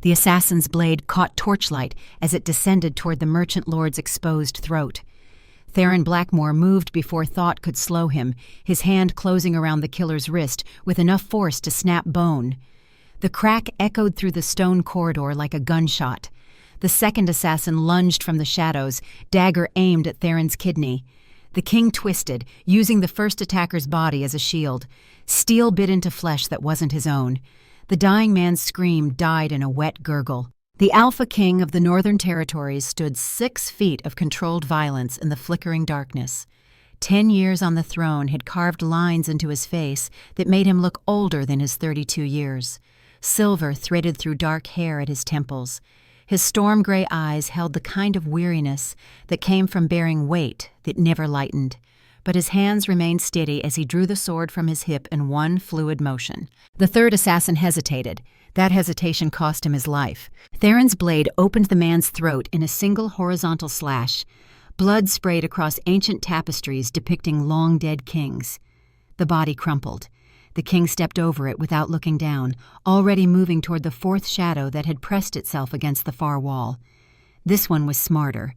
The assassin's blade caught torchlight as it descended toward the merchant lord's exposed throat. Theron Blackmore moved before thought could slow him, his hand closing around the killer's wrist with enough force to snap bone. The crack echoed through the stone corridor like a gunshot. The second assassin lunged from the shadows, dagger aimed at Theron's kidney. The king twisted, using the first attacker's body as a shield. Steel bit into flesh that wasn't his own. The dying man's scream died in a wet gurgle. The Alpha King of the Northern Territories stood 6 feet of controlled violence in the flickering darkness. 10 years on the throne had carved lines into his face that made him look older than his 32 years. Silver threaded through dark hair at his temples. His storm-gray eyes held the kind of weariness that came from bearing weight that never lightened. But his hands remained steady as he drew the sword from his hip in one fluid motion. The third assassin hesitated. That hesitation cost him his life. Theron's blade opened the man's throat in a single horizontal slash. Blood sprayed across ancient tapestries depicting long-dead kings. The body crumpled. The king stepped over it without looking down, already moving toward the fourth shadow that had pressed itself against the far wall. This one was smarter.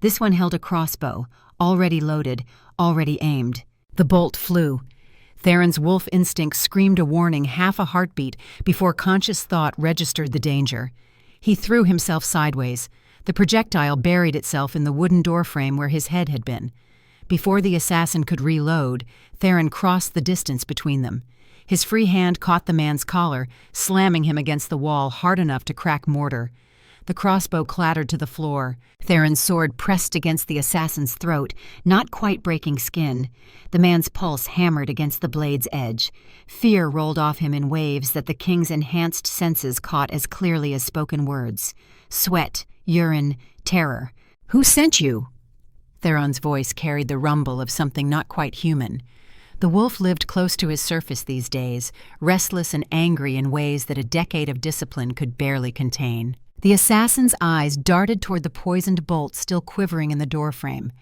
This one held a crossbow, already loaded, already aimed. The bolt flew. Theron's wolf instinct screamed a warning half a heartbeat before conscious thought registered the danger. He threw himself sideways. The projectile buried itself in the wooden doorframe where his head had been. Before the assassin could reload, Theron crossed the distance between them. His free hand caught the man's collar, slamming him against the wall hard enough to crack mortar. The crossbow clattered to the floor. Theron's sword pressed against the assassin's throat, not quite breaking skin. The man's pulse hammered against the blade's edge. Fear rolled off him in waves that the king's enhanced senses caught as clearly as spoken words. Sweat, urine, terror. "Who sent you?" Theron's voice carried the rumble of something not quite human. The wolf lived close to his surface these days, restless and angry in ways that a decade of discipline could barely contain. The assassin's eyes darted toward the poisoned bolt still quivering in the doorframe.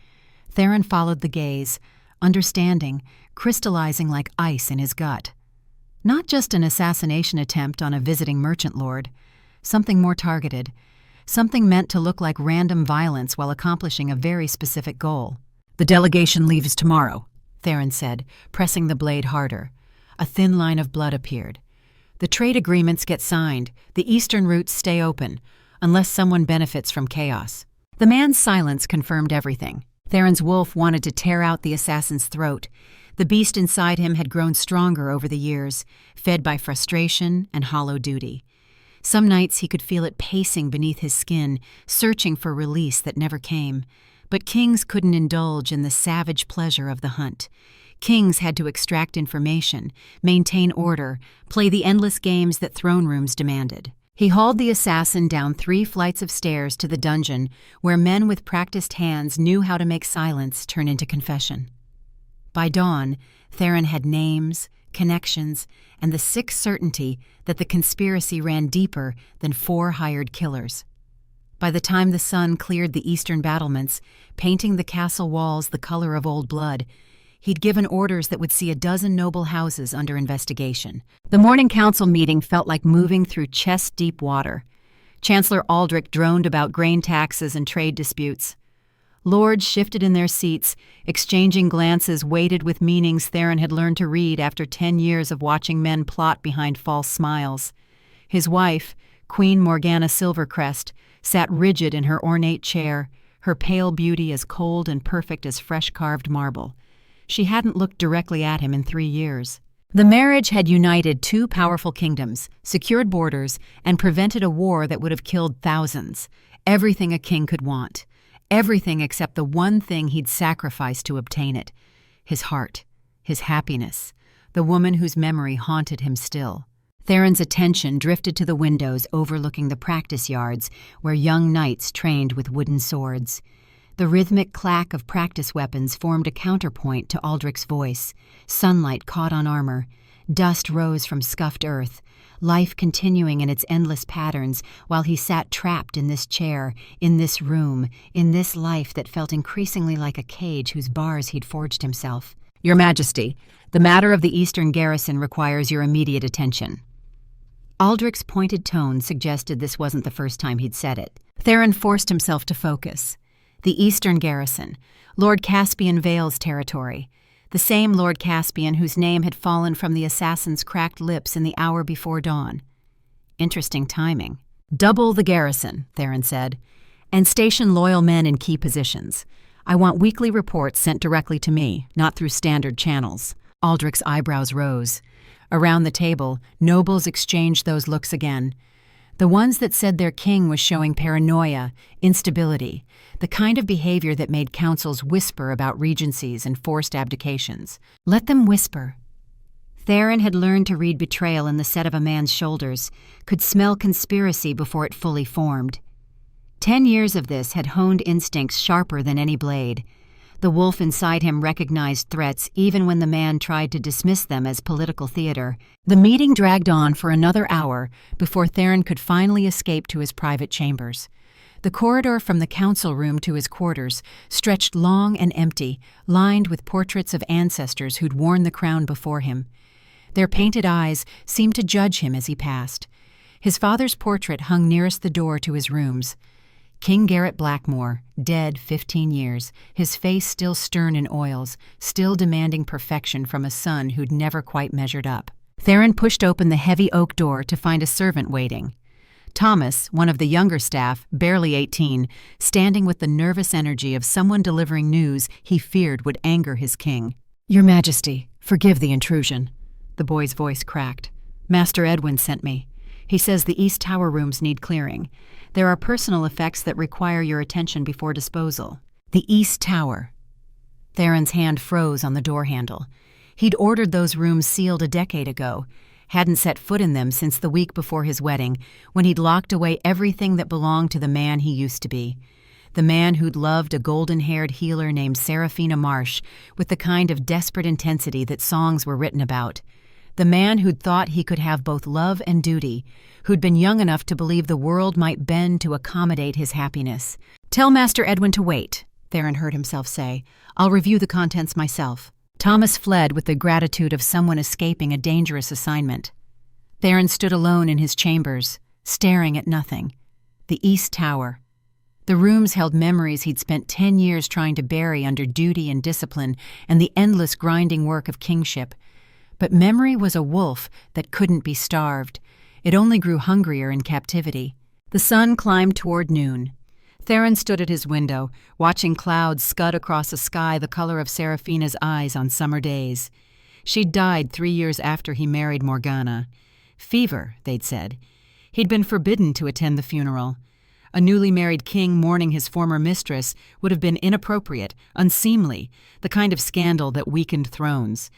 Theron followed the gaze, understanding, crystallizing like ice in his gut. Not just an assassination attempt on a visiting merchant lord. Something more targeted. Something meant to look like random violence while accomplishing a very specific goal. "The delegation leaves tomorrow," Theron said, pressing the blade harder. A thin line of blood appeared. "The trade agreements get signed. The eastern routes stay open, unless someone benefits from chaos." The man's silence confirmed everything. Theron's wolf wanted to tear out the assassin's throat. The beast inside him had grown stronger over the years, fed by frustration and hollow duty. Some nights he could feel it pacing beneath his skin, searching for release that never came. But kings couldn't indulge in the savage pleasure of the hunt. Kings had to extract information, maintain order, play the endless games that throne rooms demanded. He hauled the assassin down 3 flights of stairs to the dungeon where men with practiced hands knew how to make silence turn into confession. By dawn, Theron had names, connections, and the sick certainty that the conspiracy ran deeper than 4 hired killers. By the time the sun cleared the eastern battlements, painting the castle walls the color of old blood, he'd given orders that would see a dozen noble houses under investigation. The morning council meeting felt like moving through chest-deep water. Chancellor Aldrich droned about grain taxes and trade disputes. Lords shifted in their seats, exchanging glances weighted with meanings Theron had learned to read after 10 years of watching men plot behind false smiles. His wife, Queen Morgana Silvercrest, sat rigid in her ornate chair, her pale beauty as cold and perfect as fresh-carved marble. She hadn't looked directly at him in 3 years. The marriage had united 2 powerful kingdoms, secured borders, and prevented a war that would have killed thousands. Everything a king could want. Everything except the one thing he'd sacrificed to obtain it. His heart, his happiness, the woman whose memory haunted him still. Theron's attention drifted to the windows overlooking the practice yards where young knights trained with wooden swords. The rhythmic clack of practice weapons formed a counterpoint to Aldrich's voice. Sunlight caught on armor. Dust rose from scuffed earth, life continuing in its endless patterns while he sat trapped in this chair, in this room, in this life that felt increasingly like a cage whose bars he'd forged himself. "Your Majesty, the matter of the eastern garrison requires your immediate attention." Aldrich's pointed tone suggested this wasn't the first time he'd said it. Theron forced himself to focus. The Eastern Garrison, Lord Caspian Vale's territory. The same Lord Caspian whose name had fallen from the assassin's cracked lips in the hour before dawn. Interesting timing. "Double the garrison," Theron said, "and station loyal men in key positions. I want weekly reports sent directly to me, not through standard channels." Aldrich's eyebrows rose. Around the table, nobles exchanged those looks again. The ones that said their king was showing paranoia, instability, the kind of behavior that made councils whisper about regencies and forced abdications. Let them whisper. Theron had learned to read betrayal in the set of a man's shoulders, could smell conspiracy before it fully formed. 10 years of this had honed instincts sharper than any blade. The wolf inside him recognized threats even when the man tried to dismiss them as political theater. The meeting dragged on for another hour before Theron could finally escape to his private chambers. The corridor from the council room to his quarters stretched long and empty, lined with portraits of ancestors who'd worn the crown before him. Their painted eyes seemed to judge him as he passed. His father's portrait hung nearest the door to his rooms. King Garrett Blackmore, dead 15 years, his face still stern in oils, still demanding perfection from a son who'd never quite measured up. Theron pushed open the heavy oak door to find a servant waiting. Thomas, one of the younger staff, barely 18, standing with the nervous energy of someone delivering news he feared would anger his king. "Your Majesty, forgive the intrusion." The boy's voice cracked. "Master Edwin sent me. He says the East Tower rooms need clearing. There are personal effects that require your attention before disposal." The East Tower. Theron's hand froze on the door handle. He'd ordered those rooms sealed a decade ago, hadn't set foot in them since the week before his wedding, when he'd locked away everything that belonged to the man he used to be. The man who'd loved a golden-haired healer named Seraphina Marsh with the kind of desperate intensity that songs were written about. The man who'd thought he could have both love and duty, who'd been young enough to believe the world might bend to accommodate his happiness. "Tell Master Edwin to wait," Theron heard himself say. "I'll review the contents myself." Thomas fled with the gratitude of someone escaping a dangerous assignment. Theron stood alone in his chambers, staring at nothing. The East Tower. The rooms held memories he'd spent 10 years trying to bury under duty and discipline and the endless grinding work of kingship. But memory was a wolf that couldn't be starved. It only grew hungrier in captivity. The sun climbed toward noon. Theron stood at his window, watching clouds scud across a sky the color of Seraphina's eyes on summer days. She'd died 3 years after he married Morgana. Fever, they'd said. He'd been forbidden to attend the funeral. A newly married king mourning his former mistress would have been inappropriate, unseemly, the kind of scandal that weakened thrones.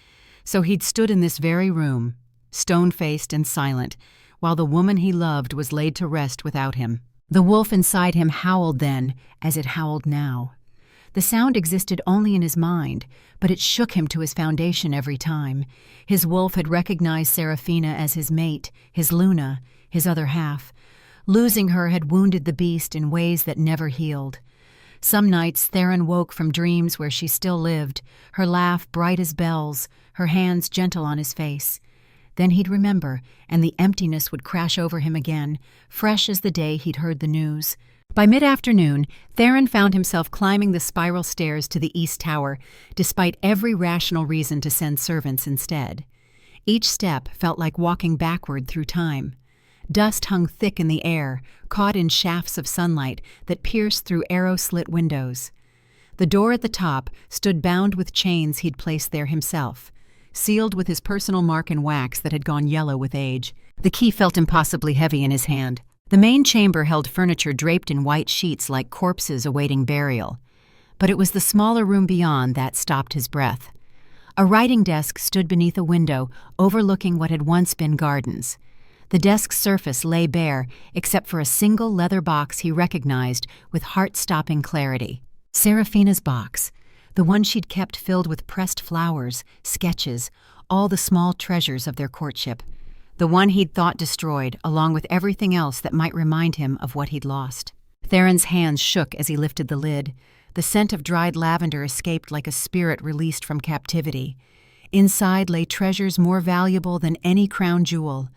So he'd stood in this very room, stone-faced and silent, while the woman he loved was laid to rest without him. The wolf inside him howled then, as it howled now. The sound existed only in his mind, but it shook him to his foundation every time. His wolf had recognized Seraphina as his mate, his Luna, his other half. Losing her had wounded the beast in ways that never healed. Some nights Theron woke from dreams where she still lived, her laugh bright as bells, her hands gentle on his face. Then he'd remember, and the emptiness would crash over him again, fresh as the day he'd heard the news. By mid-afternoon, Theron found himself climbing the spiral stairs to the East Tower, despite every rational reason to send servants instead. Each step felt like walking backward through time. Dust hung thick in the air, caught in shafts of sunlight that pierced through arrow-slit windows. The door at the top stood bound with chains he'd placed there himself, sealed with his personal mark in wax that had gone yellow with age. The key felt impossibly heavy in his hand. The main chamber held furniture draped in white sheets like corpses awaiting burial. But it was the smaller room beyond that stopped his breath. A writing desk stood beneath a window overlooking what had once been gardens. The desk's surface lay bare except for a single leather box he recognized with heart-stopping clarity. Seraphina's box, the one she'd kept filled with pressed flowers, sketches, all the small treasures of their courtship. The one he'd thought destroyed, along with everything else that might remind him of what he'd lost. Theron's hands shook as he lifted the lid. The scent of dried lavender escaped like a spirit released from captivity. Inside lay treasures more valuable than any crown jewel.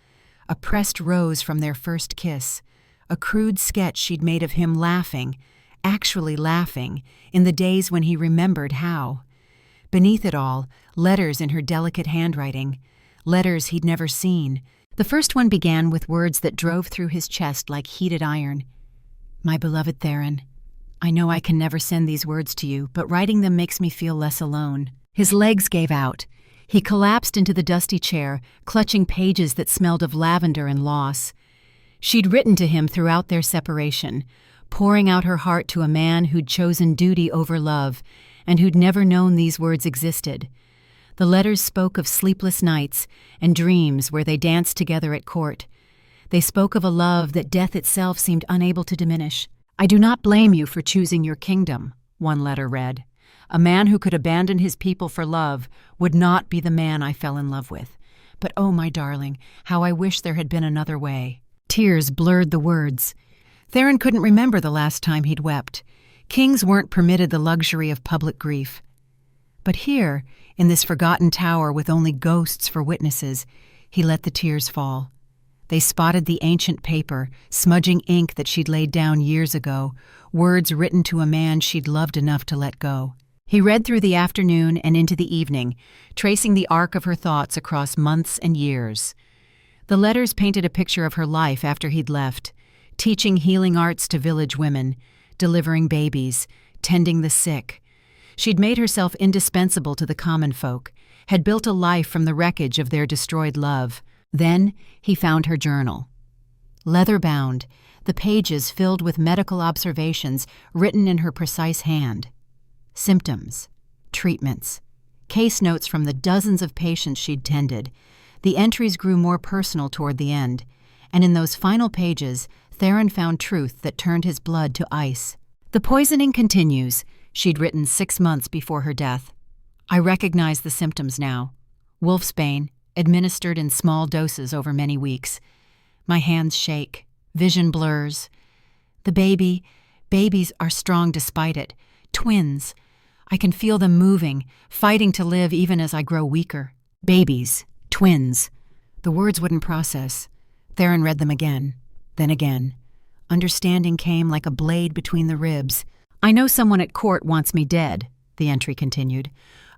a pressed rose from their first kiss, a crude sketch she'd made of him laughing, actually laughing, in the days when he remembered how. Beneath it all, letters in her delicate handwriting, letters he'd never seen. The first one began with words that drove through his chest like heated iron. "My beloved Theron, I know I can never send these words to you, but writing them makes me feel less alone." His legs gave out. He collapsed into the dusty chair, clutching pages that smelled of lavender and loss. She'd written to him throughout their separation, pouring out her heart to a man who'd chosen duty over love, and who'd never known these words existed. The letters spoke of sleepless nights and dreams where they danced together at court. They spoke of a love that death itself seemed unable to diminish. "I do not blame you for choosing your kingdom," one letter read. "A man who could abandon his people for love would not be the man I fell in love with. But oh, my darling, how I wish there had been another way." Tears blurred the words. Theron couldn't remember the last time he'd wept. Kings weren't permitted the luxury of public grief. But here, in this forgotten tower with only ghosts for witnesses, he let the tears fall. They spotted the ancient paper, smudging ink that she'd laid down years ago, words written to a man she'd loved enough to let go. He read through the afternoon and into the evening, tracing the arc of her thoughts across months and years. The letters painted a picture of her life after he'd left, teaching healing arts to village women, delivering babies, tending the sick. She'd made herself indispensable to the common folk, had built a life from the wreckage of their destroyed love. Then he found her journal. Leather-bound, the pages filled with medical observations written in her precise hand. Symptoms, treatments, case notes from the dozens of patients she'd tended. The entries grew more personal toward the end, and in those final pages, Theron found truth that turned his blood to ice. "The poisoning continues," she'd written 6 months before her death. "I recognize the symptoms now. Wolfsbane, administered in small doses over many weeks. My hands shake. Vision blurs. The babies are strong despite it. Twins. I can feel them moving, fighting to live even as I grow weaker. Babies. Twins." The words wouldn't process. Theron read them again, then again. Understanding came like a blade between the ribs. "I know someone at court wants me dead," the entry continued.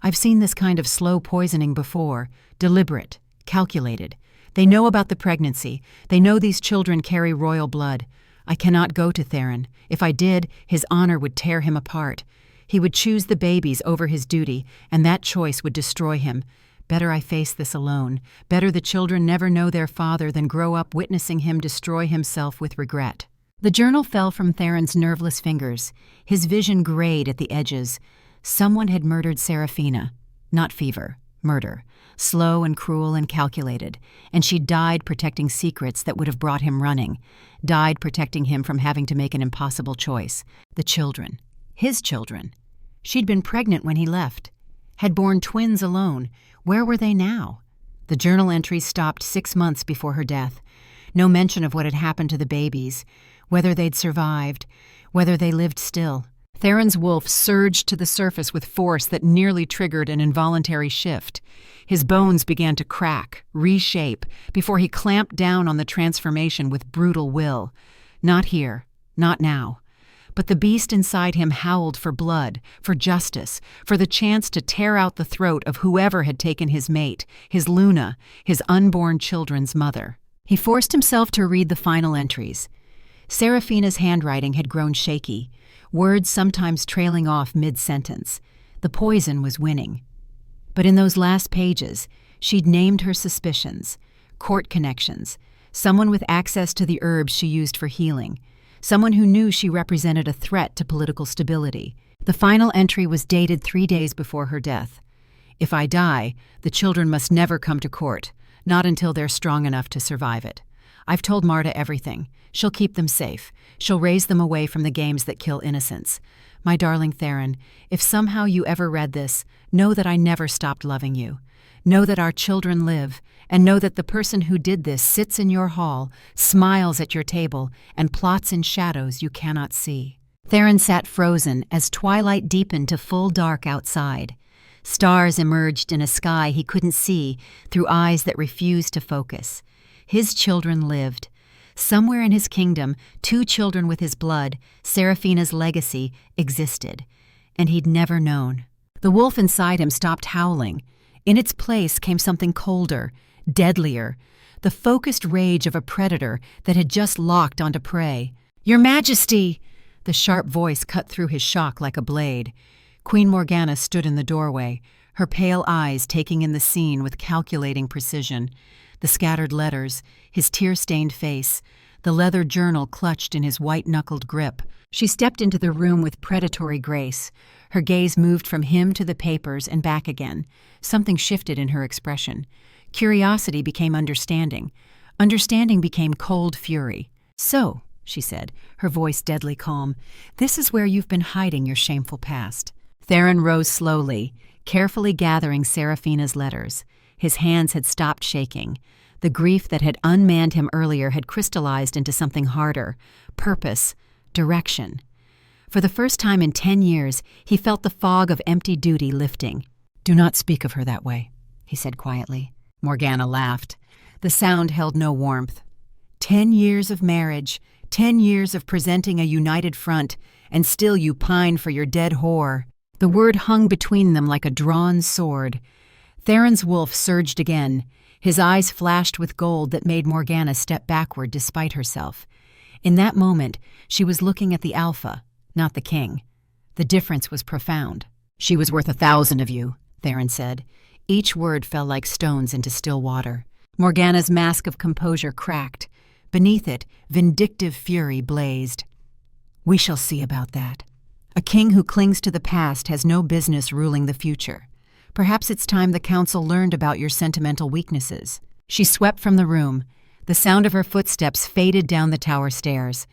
"I've seen this kind of slow poisoning before, deliberate, calculated. They know about the pregnancy. They know these children carry royal blood. I cannot go to Theron. If I did, his honor would tear him apart. He would choose the babies over his duty, and that choice would destroy him. Better I face this alone. Better the children never know their father than grow up witnessing him destroy himself with regret." The journal fell from Theron's nerveless fingers. His vision grayed at the edges. Someone had murdered Serafina. Not fever. Murder. Slow and cruel and calculated. And she died protecting secrets that would have brought him running. Died protecting him from having to make an impossible choice. The children. His children. She'd been pregnant when he left. Had born twins alone. Where were they now? The journal entries stopped 6 months before her death. No mention of what had happened to the babies, whether they'd survived, whether they lived still. Theron's wolf surged to the surface with force that nearly triggered an involuntary shift. His bones began to crack, reshape, before he clamped down on the transformation with brutal will. Not here, not now. But the beast inside him howled for blood, for justice, for the chance to tear out the throat of whoever had taken his mate, his Luna, his unborn children's mother. He forced himself to read the final entries. Serafina's handwriting had grown shaky, words sometimes trailing off mid-sentence. The poison was winning. But in those last pages, she'd named her suspicions, court connections, someone with access to the herbs she used for healing, someone who knew she represented a threat to political stability. The final entry was dated 3 days before her death. "If I die, the children must never come to court, not until they're strong enough to survive it. I've told Marta everything. She'll keep them safe. She'll raise them away from the games that kill innocence. My darling Theron, if somehow you ever read this, know that I never stopped loving you. Know that our children live, and know that the person who did this sits in your hall, smiles at your table, and plots in shadows you cannot see." Theron sat frozen as twilight deepened to full dark outside. Stars emerged in a sky he couldn't see through eyes that refused to focus. His children lived. Somewhere in his kingdom, 2 children with his blood, Seraphina's legacy, existed. And he'd never known. The wolf inside him stopped howling. In its place came something colder, deadlier, the focused rage of a predator that had just locked onto prey. "Your Majesty!" The sharp voice cut through his shock like a blade. Queen Morgana stood in the doorway, her pale eyes taking in the scene with calculating precision. The scattered letters, his tear-stained face, the leather journal clutched in his white-knuckled grip. She stepped into the room with predatory grace. Her gaze moved from him to the papers and back again. Something shifted in her expression. Curiosity became understanding. Understanding became cold fury. "So," she said, her voice deadly calm, "this is where you've been hiding your shameful past." Theron rose slowly, carefully gathering Seraphina's letters. His hands had stopped shaking. The grief that had unmanned him earlier had crystallized into something harder: purpose, direction. For the first time in 10 years, he felt the fog of empty duty lifting. "Do not speak of her that way," he said quietly. Morgana laughed. The sound held no warmth. 10 years of marriage, 10 years of presenting a united front, and still you pine for your dead whore. The word hung between them like a drawn sword. Theron's wolf surged again. His eyes flashed with gold that made Morgana step backward despite herself. In that moment, she was looking at the alpha, not the king. The difference was profound. "She was worth 1,000 of you," Theron said. Each word fell like stones into still water. Morgana's mask of composure cracked. Beneath it, vindictive fury blazed. "We shall see about that. A king who clings to the past has no business ruling the future. Perhaps it's time the council learned about your sentimental weaknesses." She swept from the room. The sound of her footsteps faded down the tower stairs.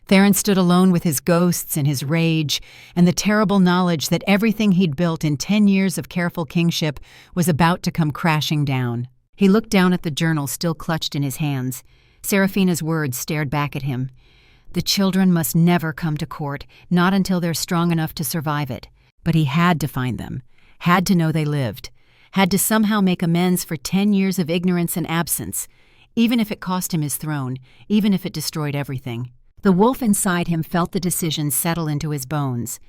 Theron stood alone with his ghosts and his rage, and the terrible knowledge that everything he'd built in 10 years of careful kingship was about to come crashing down. He looked down at the journal still clutched in his hands. Seraphina's words stared back at him. The children must never come to court, not until they're strong enough to survive it. But he had to find them, had to know they lived, had to somehow make amends for 10 years of ignorance and absence, even if it cost him his throne, even if it destroyed everything. The wolf inside him felt the decision settle into his bones.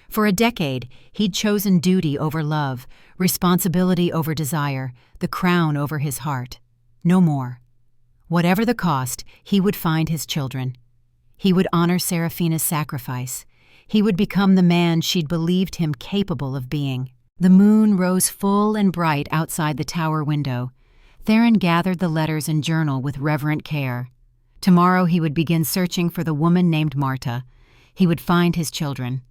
For a decade, he'd chosen duty over love, responsibility over desire, the crown over his heart. No more. Whatever the cost, he would find his children. He would honor Seraphina's sacrifice. He would become the man she'd believed him capable of being. The moon rose full and bright outside the tower window. Theron gathered the letters and journal with reverent care. Tomorrow he would begin searching for the woman named Marta. He would find his children.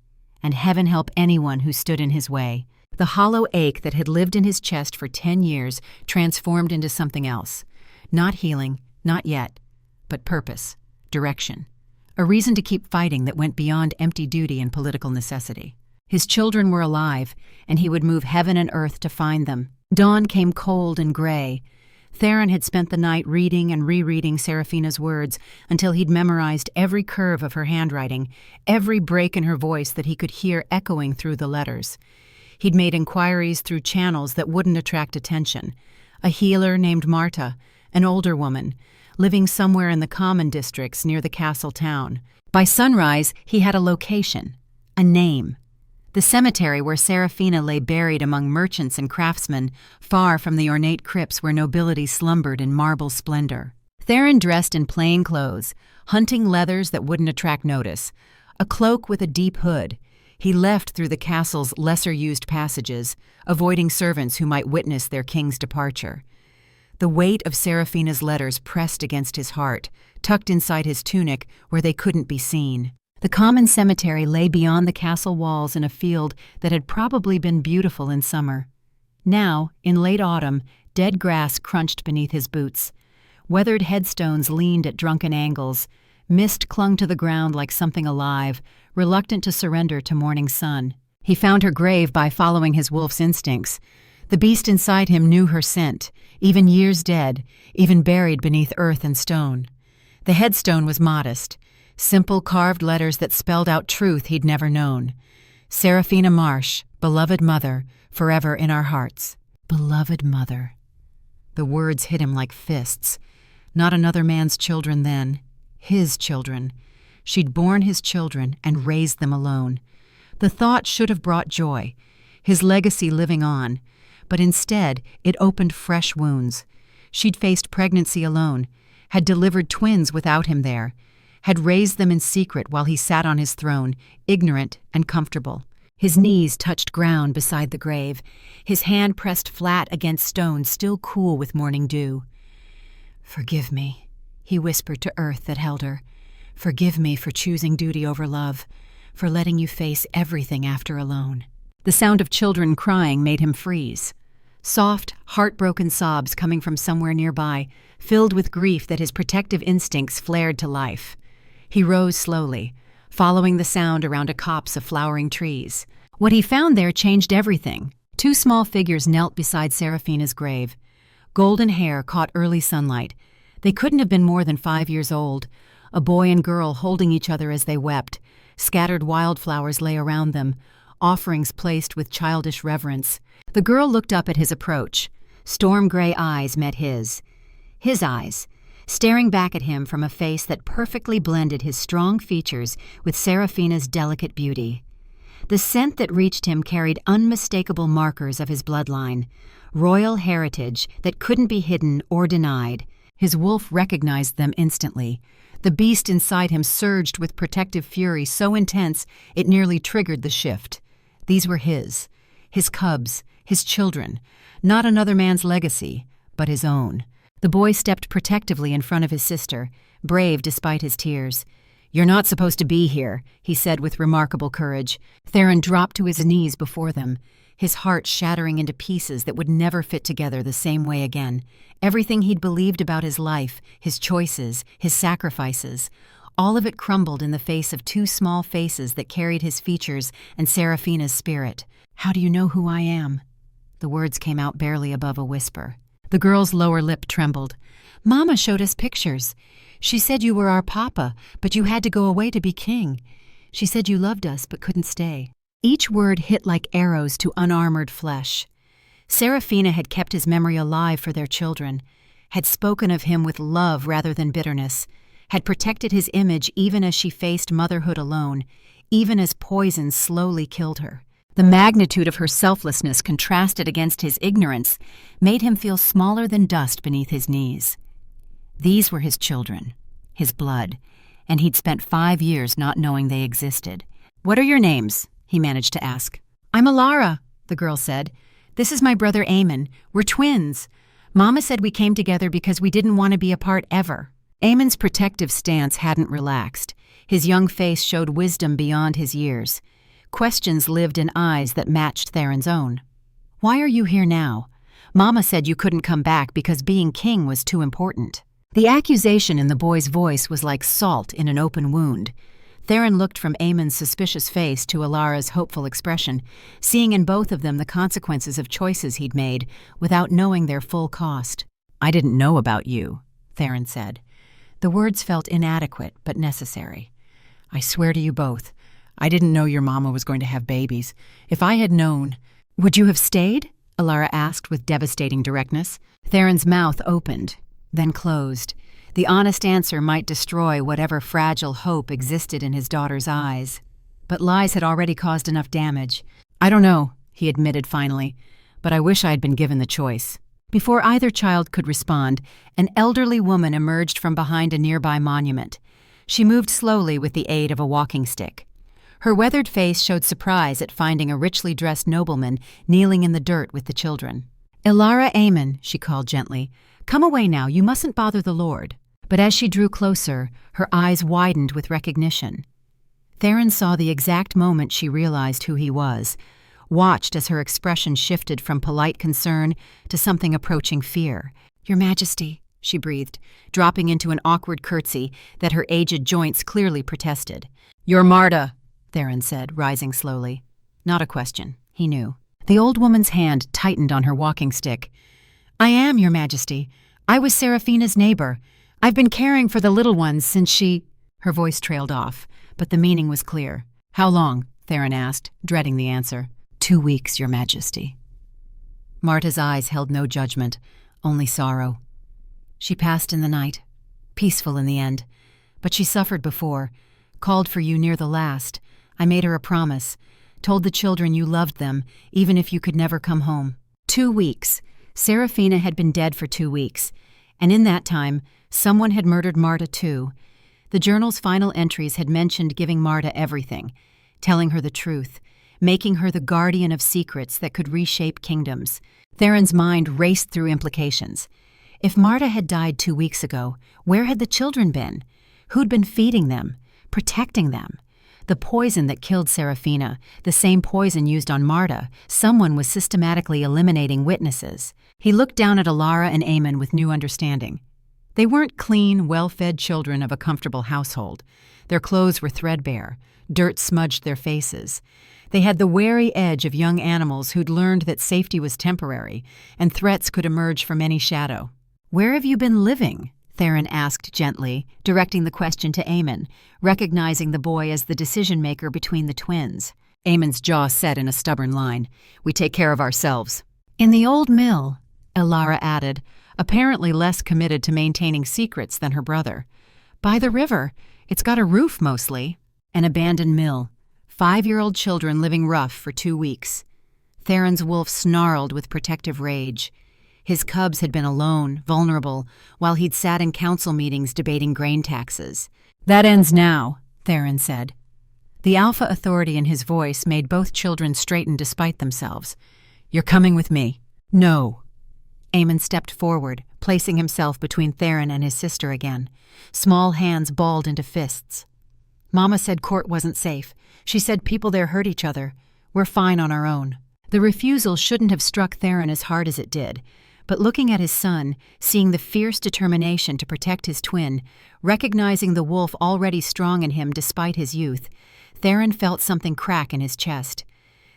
And heaven help anyone who stood in his way. The hollow ache that had lived in his chest for 10 years transformed into something else. Not healing, not yet, but purpose, direction. A reason to keep fighting that went beyond empty duty and political necessity. His children were alive, and he would move heaven and earth to find them. Dawn came cold and gray. Theron had spent the night reading and rereading Seraphina's words until he'd memorized every curve of her handwriting, every break in her voice that he could hear echoing through the letters. He'd made inquiries through channels that wouldn't attract attention. A healer named Marta, an older woman, living somewhere in the common districts near the castle town. By sunrise, he had a location, a name. The cemetery where Seraphina lay buried among merchants and craftsmen, far from the ornate crypts where nobility slumbered in marble splendor. Theron dressed in plain clothes, hunting leathers that wouldn't attract notice, a cloak with a deep hood. He left through the castle's lesser-used passages, avoiding servants who might witness their king's departure. The weight of Seraphina's letters pressed against his heart, tucked inside his tunic where they couldn't be seen. The common cemetery lay beyond the castle walls in a field that had probably been beautiful in summer. Now, in late autumn, dead grass crunched beneath his boots. Weathered headstones leaned at drunken angles. Mist clung to the ground like something alive, reluctant to surrender to morning sun. He found her grave by following his wolf's instincts. The beast inside him knew her scent, even years dead, even buried beneath earth and stone. The headstone was modest. Simple carved letters that spelled out truth he'd never known. Seraphina Marsh, beloved mother, forever in our hearts. Beloved mother. The words hit him like fists. Not another man's children then. His children. She'd borne his children and raised them alone. The thought should have brought joy, his legacy living on, but instead it opened fresh wounds. She'd faced pregnancy alone, had delivered twins without him there, had raised them in secret while he sat on his throne, ignorant and comfortable. His knees touched ground beside the grave, his hand pressed flat against stone still cool with morning dew. "Forgive me," he whispered to earth that held her. "Forgive me for choosing duty over love, for letting you face everything after alone." The sound of children crying made him freeze. Soft, heartbroken sobs coming from somewhere nearby, filled with grief that his protective instincts flared to life. He rose slowly, following the sound around a copse of flowering trees. What he found there changed everything. Two small figures knelt beside Serafina's grave. Golden hair caught early sunlight. They couldn't have been more than 5 years old. A boy and girl holding each other as they wept. Scattered wildflowers lay around them, offerings placed with childish reverence. The girl looked up at his approach. Storm-gray eyes met his. His eyes, staring back at him from a face that perfectly blended his strong features with Serafina's delicate beauty. The scent that reached him carried unmistakable markers of his bloodline, royal heritage that couldn't be hidden or denied. His wolf recognized them instantly. The beast inside him surged with protective fury so intense it nearly triggered the shift. These were his cubs, his children, not another man's legacy, but his own. The boy stepped protectively in front of his sister, brave despite his tears. "You're not supposed to be here," he said with remarkable courage. Theron dropped to his knees before them, his heart shattering into pieces that would never fit together the same way again. Everything he'd believed about his life, his choices, his sacrifices, all of it crumbled in the face of two small faces that carried his features and Serafina's spirit. "How do you know who I am?" The words came out barely above a whisper. The girl's lower lip trembled. "Mama showed us pictures. She said you were our papa, but you had to go away to be king. She said you loved us but couldn't stay." Each word hit like arrows to unarmored flesh. Serafina had kept his memory alive for their children, had spoken of him with love rather than bitterness, had protected his image even as she faced motherhood alone, even as poison slowly killed her. The magnitude of her selflessness contrasted against his ignorance made him feel smaller than dust beneath his knees. These were his children, his blood, and he'd spent 5 years not knowing they existed. "What are your names?" he managed to ask. "I'm Alara," the girl said. "This is my brother Eamon. We're twins. Mama said we came together because we didn't want to be apart ever." Eamon's protective stance hadn't relaxed. His young face showed wisdom beyond his years. Questions lived in eyes that matched Theron's own. "Why are you here now? Mama said you couldn't come back because being king was too important." The accusation in the boy's voice was like salt in an open wound. Theron looked from Eamon's suspicious face to Alara's hopeful expression, seeing in both of them the consequences of choices he'd made without knowing their full cost. "I didn't know about you," Theron said. The words felt inadequate but necessary. "I swear to you both, I didn't know your mama was going to have babies. If I had known—" "Would you have stayed?" Alara asked with devastating directness. Theron's mouth opened, then closed. The honest answer might destroy whatever fragile hope existed in his daughter's eyes. But lies had already caused enough damage. "I don't know," he admitted finally, "but I wish I had been given the choice." Before either child could respond, an elderly woman emerged from behind a nearby monument. She moved slowly with the aid of a walking stick. Her weathered face showed surprise at finding a richly dressed nobleman kneeling in the dirt with the children. "Alara Eamon," she called gently, "come away now, you mustn't bother the Lord." But as she drew closer, her eyes widened with recognition. Theron saw the exact moment she realized who he was, watched as her expression shifted from polite concern to something approaching fear. "Your Majesty," she breathed, dropping into an awkward curtsy that her aged joints clearly protested. "You're Marta," Theron said, rising slowly. Not a question, he knew. The old woman's hand tightened on her walking stick. "I am, Your Majesty. I was Serafina's neighbor. I've been caring for the little ones since she—" Her voice trailed off, but the meaning was clear. "How long?" Theron asked, dreading the answer. 2 weeks, Your Majesty." Marta's eyes held no judgment, only sorrow. She passed in the night, peaceful in the end. But she suffered before, called for you near the last. I made her a promise, told the children you loved them, even if you could never come home. 2 weeks. Serafina had been dead for 2 weeks, and in that time, someone had murdered Marta too. The journal's final entries had mentioned giving Marta everything, telling her the truth, making her the guardian of secrets that could reshape kingdoms. Theron's mind raced through implications. If Marta had died 2 weeks ago, where had the children been? Who'd been feeding them, protecting them? The poison that killed Serafina, the same poison used on Marta, someone was systematically eliminating witnesses. He looked down at Alara and Eamon with new understanding. They weren't clean, well-fed children of a comfortable household. Their clothes were threadbare. Dirt smudged their faces. They had the wary edge of young animals who'd learned that safety was temporary and threats could emerge from any shadow. "Where have you been living?" Theron asked gently, directing the question to Eamon, recognizing the boy as the decision-maker between the twins. Eamon's jaw set in a stubborn line. "We take care of ourselves." "In the old mill," Alara added, apparently less committed to maintaining secrets than her brother. "By the river. It's got a roof mostly." An abandoned mill. 5-year-old children living rough for 2 weeks. Theron's wolf snarled with protective rage. His cubs had been alone, vulnerable, while he'd sat in council meetings debating grain taxes. "That ends now," Theron said. The alpha authority in his voice made both children straighten despite themselves. "You're coming with me." "No." Eamon stepped forward, placing himself between Theron and his sister again. Small hands balled into fists. "Mama said court wasn't safe. She said people there hurt each other. We're fine on our own." The refusal shouldn't have struck Theron as hard as it did, but looking at his son, seeing the fierce determination to protect his twin, recognizing the wolf already strong in him despite his youth, Theron felt something crack in his chest.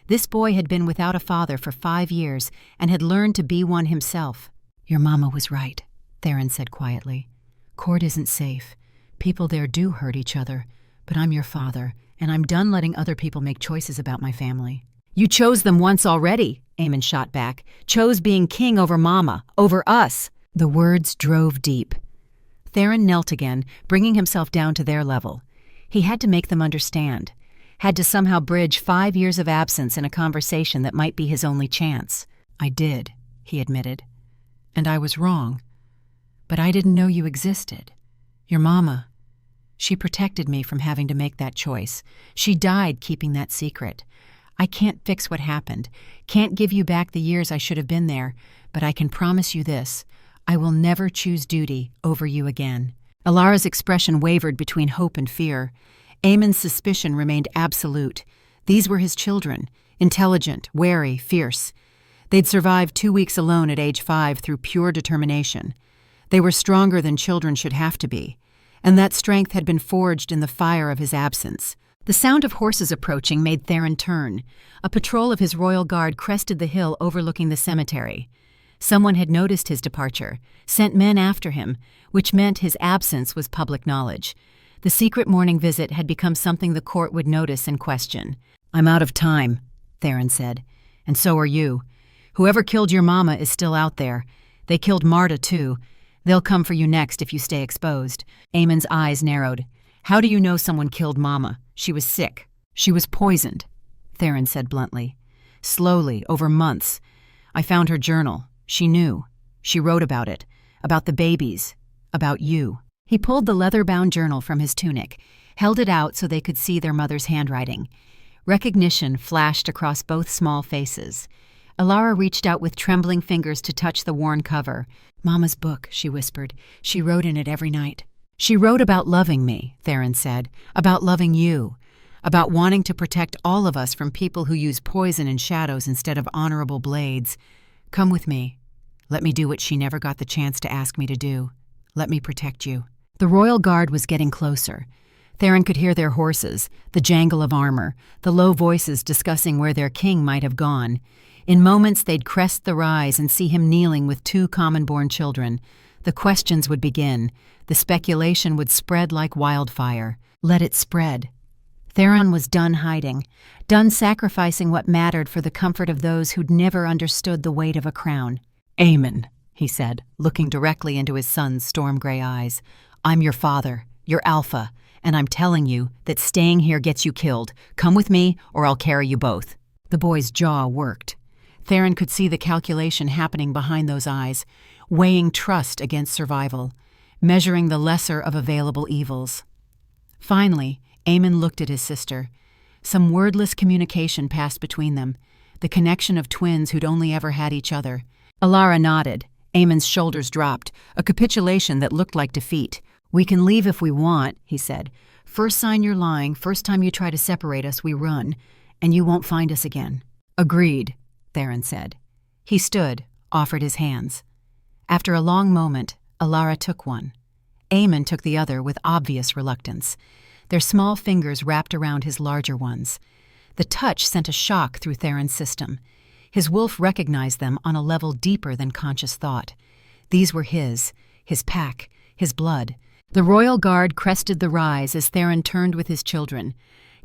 This boy had been without a father for 5 years and had learned to be one himself. "Your mama was right," Theron said quietly. "Court isn't safe. People there do hurt each other, but I'm your father, and I'm done letting other people make choices about my family." "You chose them once already," Eamon shot back. "Chose being king over Mama, over us." The words drove deep. Theron knelt again, bringing himself down to their level. He had to make them understand. Had to somehow bridge 5 years of absence in a conversation that might be his only chance. "I did," he admitted. "And I was wrong. But I didn't know you existed. Your mama, she protected me from having to make that choice. She died keeping that secret. I can't fix what happened, can't give you back the years I should have been there, but I can promise you this: I will never choose duty over you again." Alara's expression wavered between hope and fear. Eamon's suspicion remained absolute. These were his children, intelligent, wary, fierce. They'd survived 2 weeks alone at age 5 through pure determination. They were stronger than children should have to be, and that strength had been forged in the fire of his absence. The sound of horses approaching made Theron turn. A patrol of his royal guard crested the hill overlooking the cemetery. Someone had noticed his departure, sent men after him, which meant his absence was public knowledge. The secret morning visit had become something the court would notice and question. "I'm out of time," Theron said. "And so are you. Whoever killed your mama is still out there. They killed Marta, too. They'll come for you next if you stay exposed." Eamon's eyes narrowed. "How do you know someone killed Mama? She was sick." "She was poisoned," Theron said bluntly. "Slowly, over months. I found her journal. She knew. She wrote about it. About the babies. About you." He pulled the leather-bound journal from his tunic, held it out so they could see their mother's handwriting. Recognition flashed across both small faces. Alara reached out with trembling fingers to touch the worn cover. "Mama's book," she whispered. "She wrote in it every night." "She wrote about loving me," Theron said. "About loving you. About wanting to protect all of us from people who use poison and shadows instead of honorable blades. Come with me. Let me do what she never got the chance to ask me to do. Let me protect you." The royal guard was getting closer. Theron could hear their horses, the jangle of armor, the low voices discussing where their king might have gone. In moments they'd crest the rise and see him kneeling with 2 common-born children. The questions would begin. The speculation would spread like wildfire. Let it spread. Theron was done hiding, done sacrificing what mattered for the comfort of those who'd never understood the weight of a crown. "Eamon," he said, looking directly into his son's storm-gray eyes. "I'm your father, your alpha, and I'm telling you that staying here gets you killed. Come with me, or I'll carry you both." The boy's jaw worked. Theron could see the calculation happening behind those eyes, weighing trust against survival, measuring the lesser of available evils. Finally, Aemon looked at his sister. Some wordless communication passed between them, the connection of twins who'd only ever had each other. Alara nodded. Aemon's shoulders dropped, a capitulation that looked like defeat. "We can leave if we want," he said. "First sign you're lying, first time you try to separate us, we run, and you won't find us again." "Agreed," Theron said. He stood, offered his hands. After a long moment, Alara took one. Aemon took the other with obvious reluctance. Their small fingers wrapped around his larger ones. The touch sent a shock through Theron's system. His wolf recognized them on a level deeper than conscious thought. These were his pack, his blood. The royal guard crested the rise as Theron turned with his children.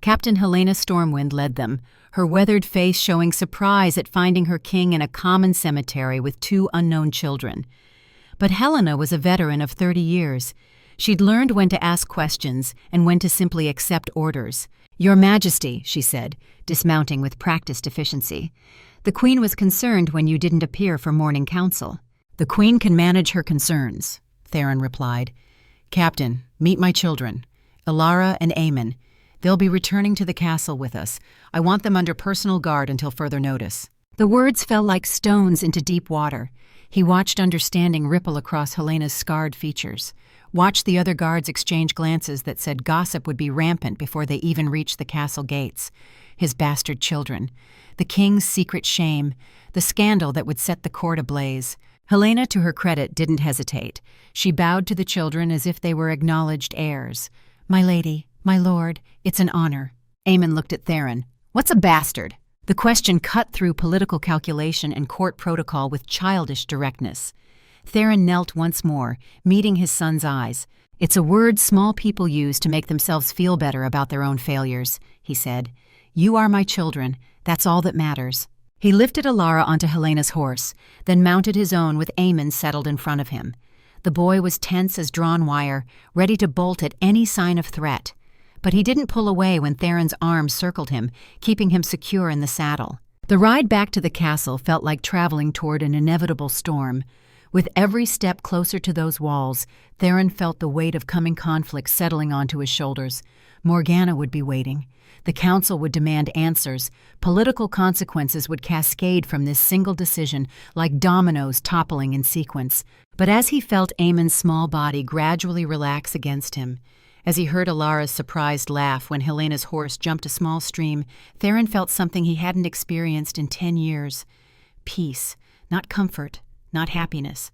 Captain Helena Stormwind led them, her weathered face showing surprise at finding her king in a common cemetery with 2 unknown children. But Helena was a veteran of 30 years. She'd learned when to ask questions and when to simply accept orders. "Your Majesty," she said, dismounting with practiced efficiency. "The Queen was concerned when you didn't appear for morning council." "The Queen can manage her concerns," Theron replied. "Captain, meet my children, Alara and Aemon. They'll be returning to the castle with us. I want them under personal guard until further notice." The words fell like stones into deep water. He watched understanding ripple across Helena's scarred features, watched the other guards exchange glances that said gossip would be rampant before they even reached the castle gates. His bastard children, the king's secret shame, the scandal that would set the court ablaze. Helena, to her credit, didn't hesitate. She bowed to the children as if they were acknowledged heirs. "My lady, my lord, it's an honor." Aemon looked at Theron. "What's a bastard?" The question cut through political calculation and court protocol with childish directness. Theron knelt once more, meeting his son's eyes. "It's a word small people use to make themselves feel better about their own failures," he said. "You are my children. That's all that matters." He lifted Alara onto Helena's horse, then mounted his own with Aemon settled in front of him. The boy was tense as drawn wire, ready to bolt at any sign of threat. But he didn't pull away when Theron's arms circled him, keeping him secure in the saddle. The ride back to the castle felt like traveling toward an inevitable storm. With every step closer to those walls, Theron felt the weight of coming conflict settling onto his shoulders. Morgana would be waiting. The council would demand answers. Political consequences would cascade from this single decision, like dominoes toppling in sequence. But as he felt Aemon's small body gradually relax against him, as he heard Alara's surprised laugh when Helena's horse jumped a small stream, Theron felt something he hadn't experienced in 10 years. Peace, not comfort, not happiness,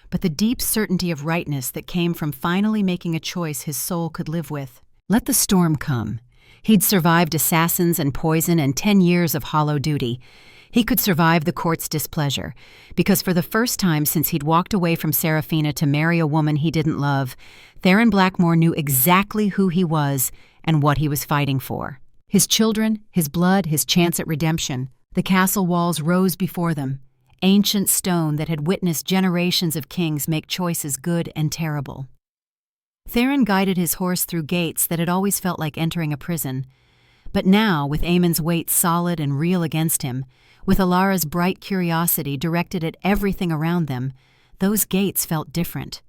but the deep certainty of rightness that came from finally making a choice his soul could live with. Let the storm come. He'd survived assassins and poison and 10 years of hollow duty. He could survive the court's displeasure, because for the first time since he'd walked away from Seraphina to marry a woman he didn't love, Theron Blackmore knew exactly who he was and what he was fighting for. His children, his blood, his chance at redemption. The castle walls rose before them, ancient stone that had witnessed generations of kings make choices good and terrible. Theron guided his horse through gates that had always felt like entering a prison. But now, with Aemon's weight solid and real against him, with Alara's bright curiosity directed at everything around them, those gates felt different.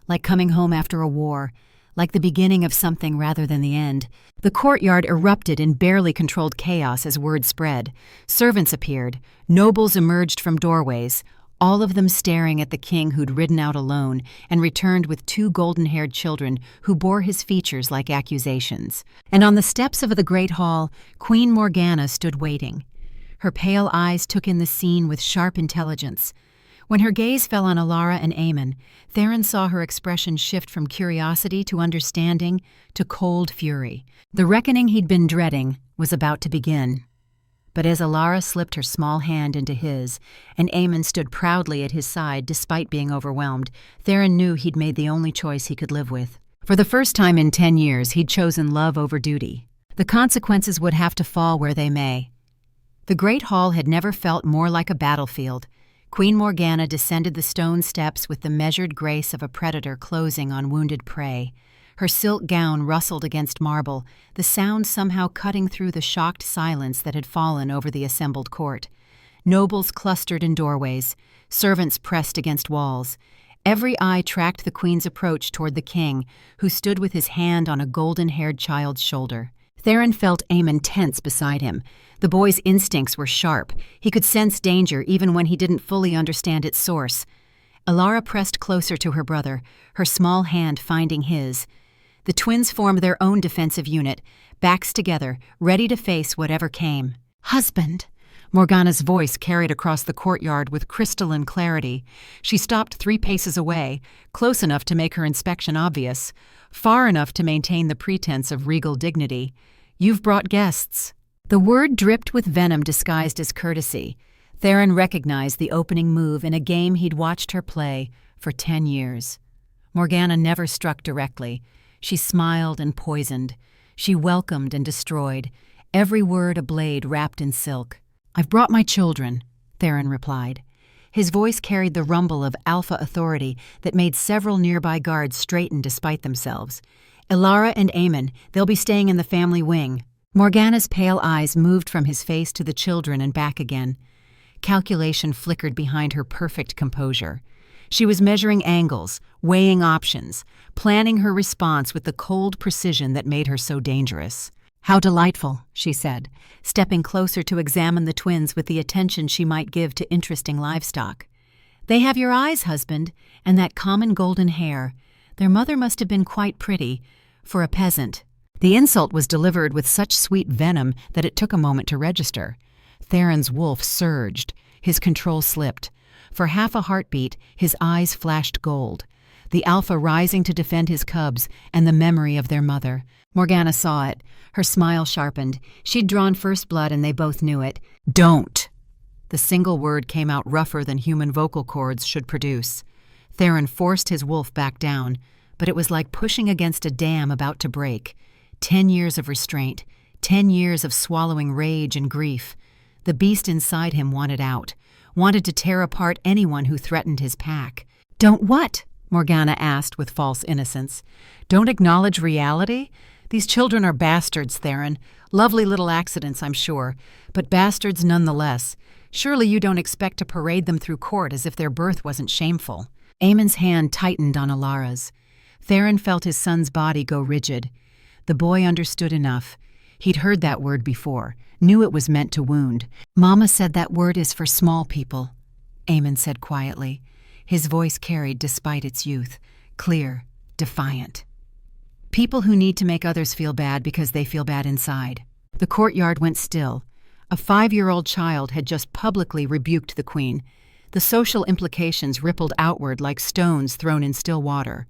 Like coming home after a war, like the beginning of something rather than the end. The courtyard erupted in barely controlled chaos as word spread. Servants appeared, nobles emerged from doorways, all of them staring at the king who'd ridden out alone and returned with 2 golden-haired children who bore his features like accusations. And on the steps of the great hall, Queen Morgana stood waiting. Her pale eyes took in the scene with sharp intelligence. When her gaze fell on Alara and Aemon, Theron saw her expression shift from curiosity to understanding to cold fury. The reckoning he'd been dreading was about to begin. But as Alara slipped her small hand into his, and Aemon stood proudly at his side despite being overwhelmed, Theron knew he'd made the only choice he could live with. For the first time in 10 years, he'd chosen love over duty. The consequences would have to fall where they may. The Great Hall had never felt more like a battlefield. Queen Morgana descended the stone steps with the measured grace of a predator closing on wounded prey. Her silk gown rustled against marble, the sound somehow cutting through the shocked silence that had fallen over the assembled court. Nobles clustered in doorways, servants pressed against walls. Every eye tracked the queen's approach toward the king, who stood with his hand on a golden-haired child's shoulder. Theron felt Aemon tense beside him. The boy's instincts were sharp. He could sense danger even when he didn't fully understand its source. Elara pressed closer to her brother, her small hand finding his. The twins formed their own defensive unit, backs together, ready to face whatever came. "Husband!" Morgana's voice carried across the courtyard with crystalline clarity. She stopped 3 paces away, close enough to make her inspection obvious, far enough to maintain the pretense of regal dignity. "You've brought guests." The word dripped with venom disguised as courtesy. Theron recognized the opening move in a game he'd watched her play for 10 years. Morgana never struck directly. She smiled and poisoned. She welcomed and destroyed, every word a blade wrapped in silk. "I've brought my children," Theron replied. His voice carried the rumble of alpha authority that made several nearby guards straighten despite themselves. "Elara and Aemon, they'll be staying in the family wing." Morgana's pale eyes moved from his face to the children and back again. Calculation flickered behind her perfect composure. She was measuring angles, weighing options, planning her response with the cold precision that made her so dangerous. "How delightful," she said, stepping closer to examine the twins with the attention she might give to interesting livestock. "They have your eyes, husband, and that common golden hair. Their mother must have been quite pretty, for a peasant." The insult was delivered with such sweet venom that it took a moment to register. Theron's wolf surged. His control slipped. For half a heartbeat, his eyes flashed gold. The alpha rising to defend his cubs and the memory of their mother. Morgana saw it. Her smile sharpened. She'd drawn first blood and they both knew it. "Don't!" The single word came out rougher than human vocal cords should produce. Theron forced his wolf back down, but it was like pushing against a dam about to break. 10 years of restraint, 10 years of swallowing rage and grief. The beast inside him wanted out, wanted to tear apart anyone who threatened his pack. "Don't what?" Morgana asked with false innocence. "Don't acknowledge reality? These children are bastards, Theron. Lovely little accidents, I'm sure, but bastards nonetheless. Surely you don't expect to parade them through court as if their birth wasn't shameful." Aemon's hand tightened on Elara's. Theron felt his son's body go rigid. The boy understood enough. He'd heard that word before, knew it was meant to wound. "Mama said that word is for small people," Aemon said quietly. His voice carried despite its youth, clear, defiant. "People who need to make others feel bad because they feel bad inside." The courtyard went still. A 5-year-old child had just publicly rebuked the queen. The social implications rippled outward like stones thrown in still water.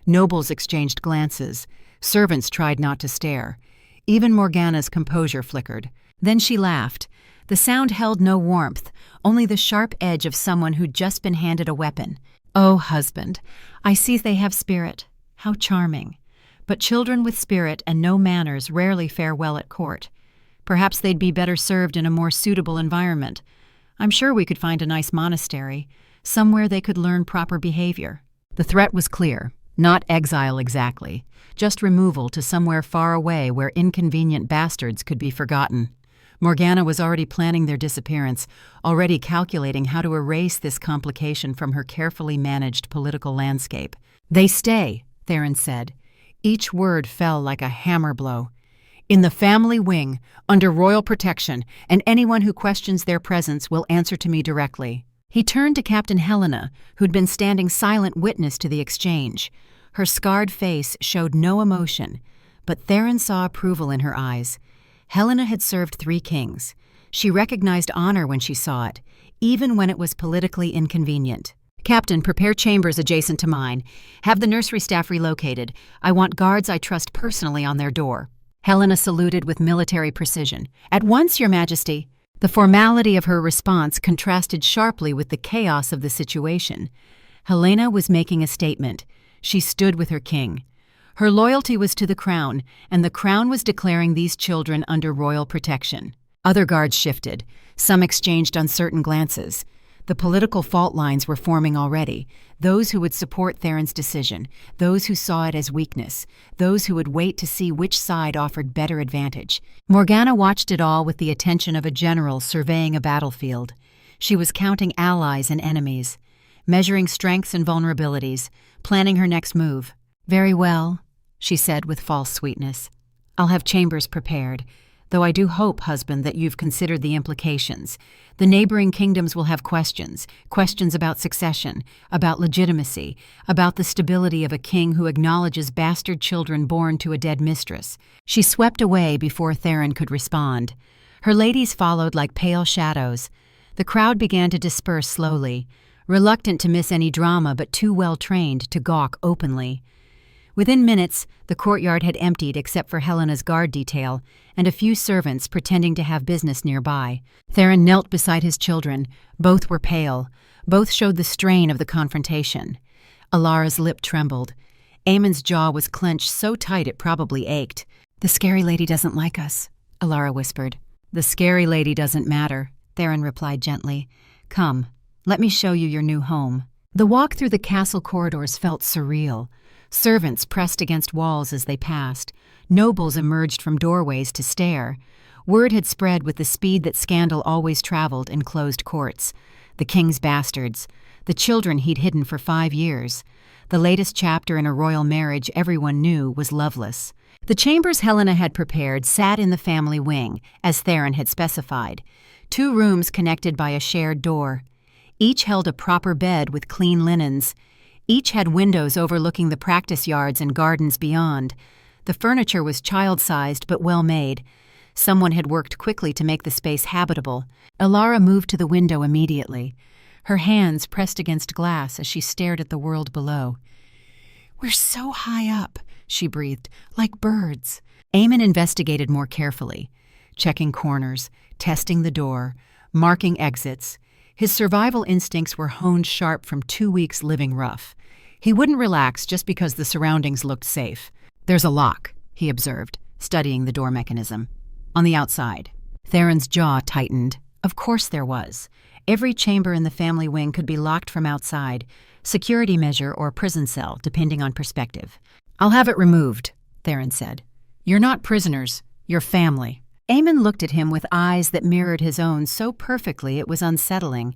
Nobles exchanged glances. Servants tried not to stare. Even Morgana's composure flickered. Then she laughed. The sound held no warmth, only the sharp edge of someone who'd just been handed a weapon. "Oh, husband, I see they have spirit. How charming. But children with spirit and no manners rarely fare well at court. Perhaps they'd be better served in a more suitable environment. I'm sure we could find a nice monastery, somewhere they could learn proper behavior." The threat was clear. Not exile exactly, just removal to somewhere far away where inconvenient bastards could be forgotten. Morgana was already planning their disappearance, already calculating how to erase this complication from her carefully managed political landscape. "They stay," Theron said. Each word fell like a hammer blow. "In the family wing, under royal protection, and anyone who questions their presence will answer to me directly." He turned to Captain Helena, who'd been standing silent witness to the exchange. Her scarred face showed no emotion, but Theron saw approval in her eyes. Helena had served 3 kings. She recognized honor when she saw it, even when it was politically inconvenient. "Captain, prepare chambers adjacent to mine. Have the nursery staff relocated. I want guards I trust personally on their door." Helena saluted with military precision. "At once, Your Majesty." The formality of her response contrasted sharply with the chaos of the situation. Helena was making a statement. She stood with her king. Her loyalty was to the crown, and the crown was declaring these children under royal protection. Other guards shifted. Some exchanged uncertain glances. The political fault lines were forming already. Those who would support Theron's decision, those who saw it as weakness, those who would wait to see which side offered better advantage. Morgana watched it all with the attention of a general surveying a battlefield. She was counting allies and enemies, measuring strengths and vulnerabilities, planning her next move. "Very well," she said with false sweetness. "I'll have chambers prepared. Though I do hope, husband, that you've considered the implications. The neighboring kingdoms will have questions about succession, about legitimacy, about the stability of a king who acknowledges bastard children born to a dead mistress." She swept away before Theron could respond. Her ladies followed like pale shadows. The crowd began to disperse slowly, reluctant to miss any drama but too well trained to gawk openly. Within minutes, the courtyard had emptied except for Helena's guard detail and a few servants pretending to have business nearby. Theron knelt beside his children. Both were pale. Both showed the strain of the confrontation. Alara's lip trembled. Aemon's jaw was clenched so tight it probably ached. "The scary lady doesn't like us," Alara whispered. "The scary lady doesn't matter," Theron replied gently. "Come, let me show you your new home." The walk through the castle corridors felt surreal. Servants pressed against walls as they passed. Nobles emerged from doorways to stare. Word had spread with the speed that scandal always traveled in closed courts. The king's bastards. The children he'd hidden for 5 years. The latest chapter in a royal marriage everyone knew was loveless. The chambers Helena had prepared sat in the family wing, as Theron had specified. 2 rooms connected by a shared door. Each held a proper bed with clean linens. Each had windows overlooking the practice yards and gardens beyond. The furniture was child-sized but well-made. Someone had worked quickly to make the space habitable. Alara moved to the window immediately. Her hands pressed against glass as she stared at the world below. "We're so high up," she breathed, "like birds." Aemon investigated more carefully, checking corners, testing the door, marking exits. His survival instincts were honed sharp from 2 weeks living rough. He wouldn't relax just because the surroundings looked safe. "There's a lock," he observed, studying the door mechanism. "On the outside." Theron's jaw tightened. Of course there was. Every chamber in the family wing could be locked from outside, security measure or prison cell, depending on perspective. "I'll have it removed," Theron said. "You're not prisoners, you're family." Aemon looked at him with eyes that mirrored his own so perfectly it was unsettling.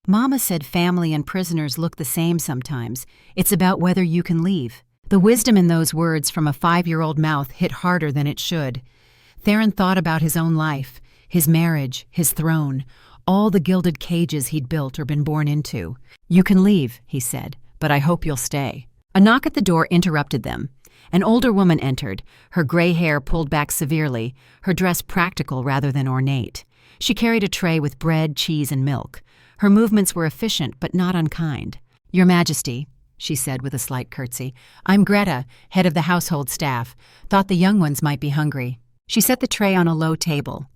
"Mama said family and prisoners look the same sometimes. It's about whether you can leave." The wisdom in those words from a 5-year-old mouth hit harder than it should. Theron thought about his own life, his marriage, his throne, all the gilded cages he'd built or been born into. "You can leave," he said, "but I hope you'll stay." A knock at the door interrupted them. An older woman entered, her gray hair pulled back severely, her dress practical rather than ornate. She carried a tray with bread, cheese, and milk. Her movements were efficient but not unkind. "Your Majesty," she said with a slight curtsy, "I'm Greta, head of the household staff. Thought the young ones might be hungry." She set the tray on a low table.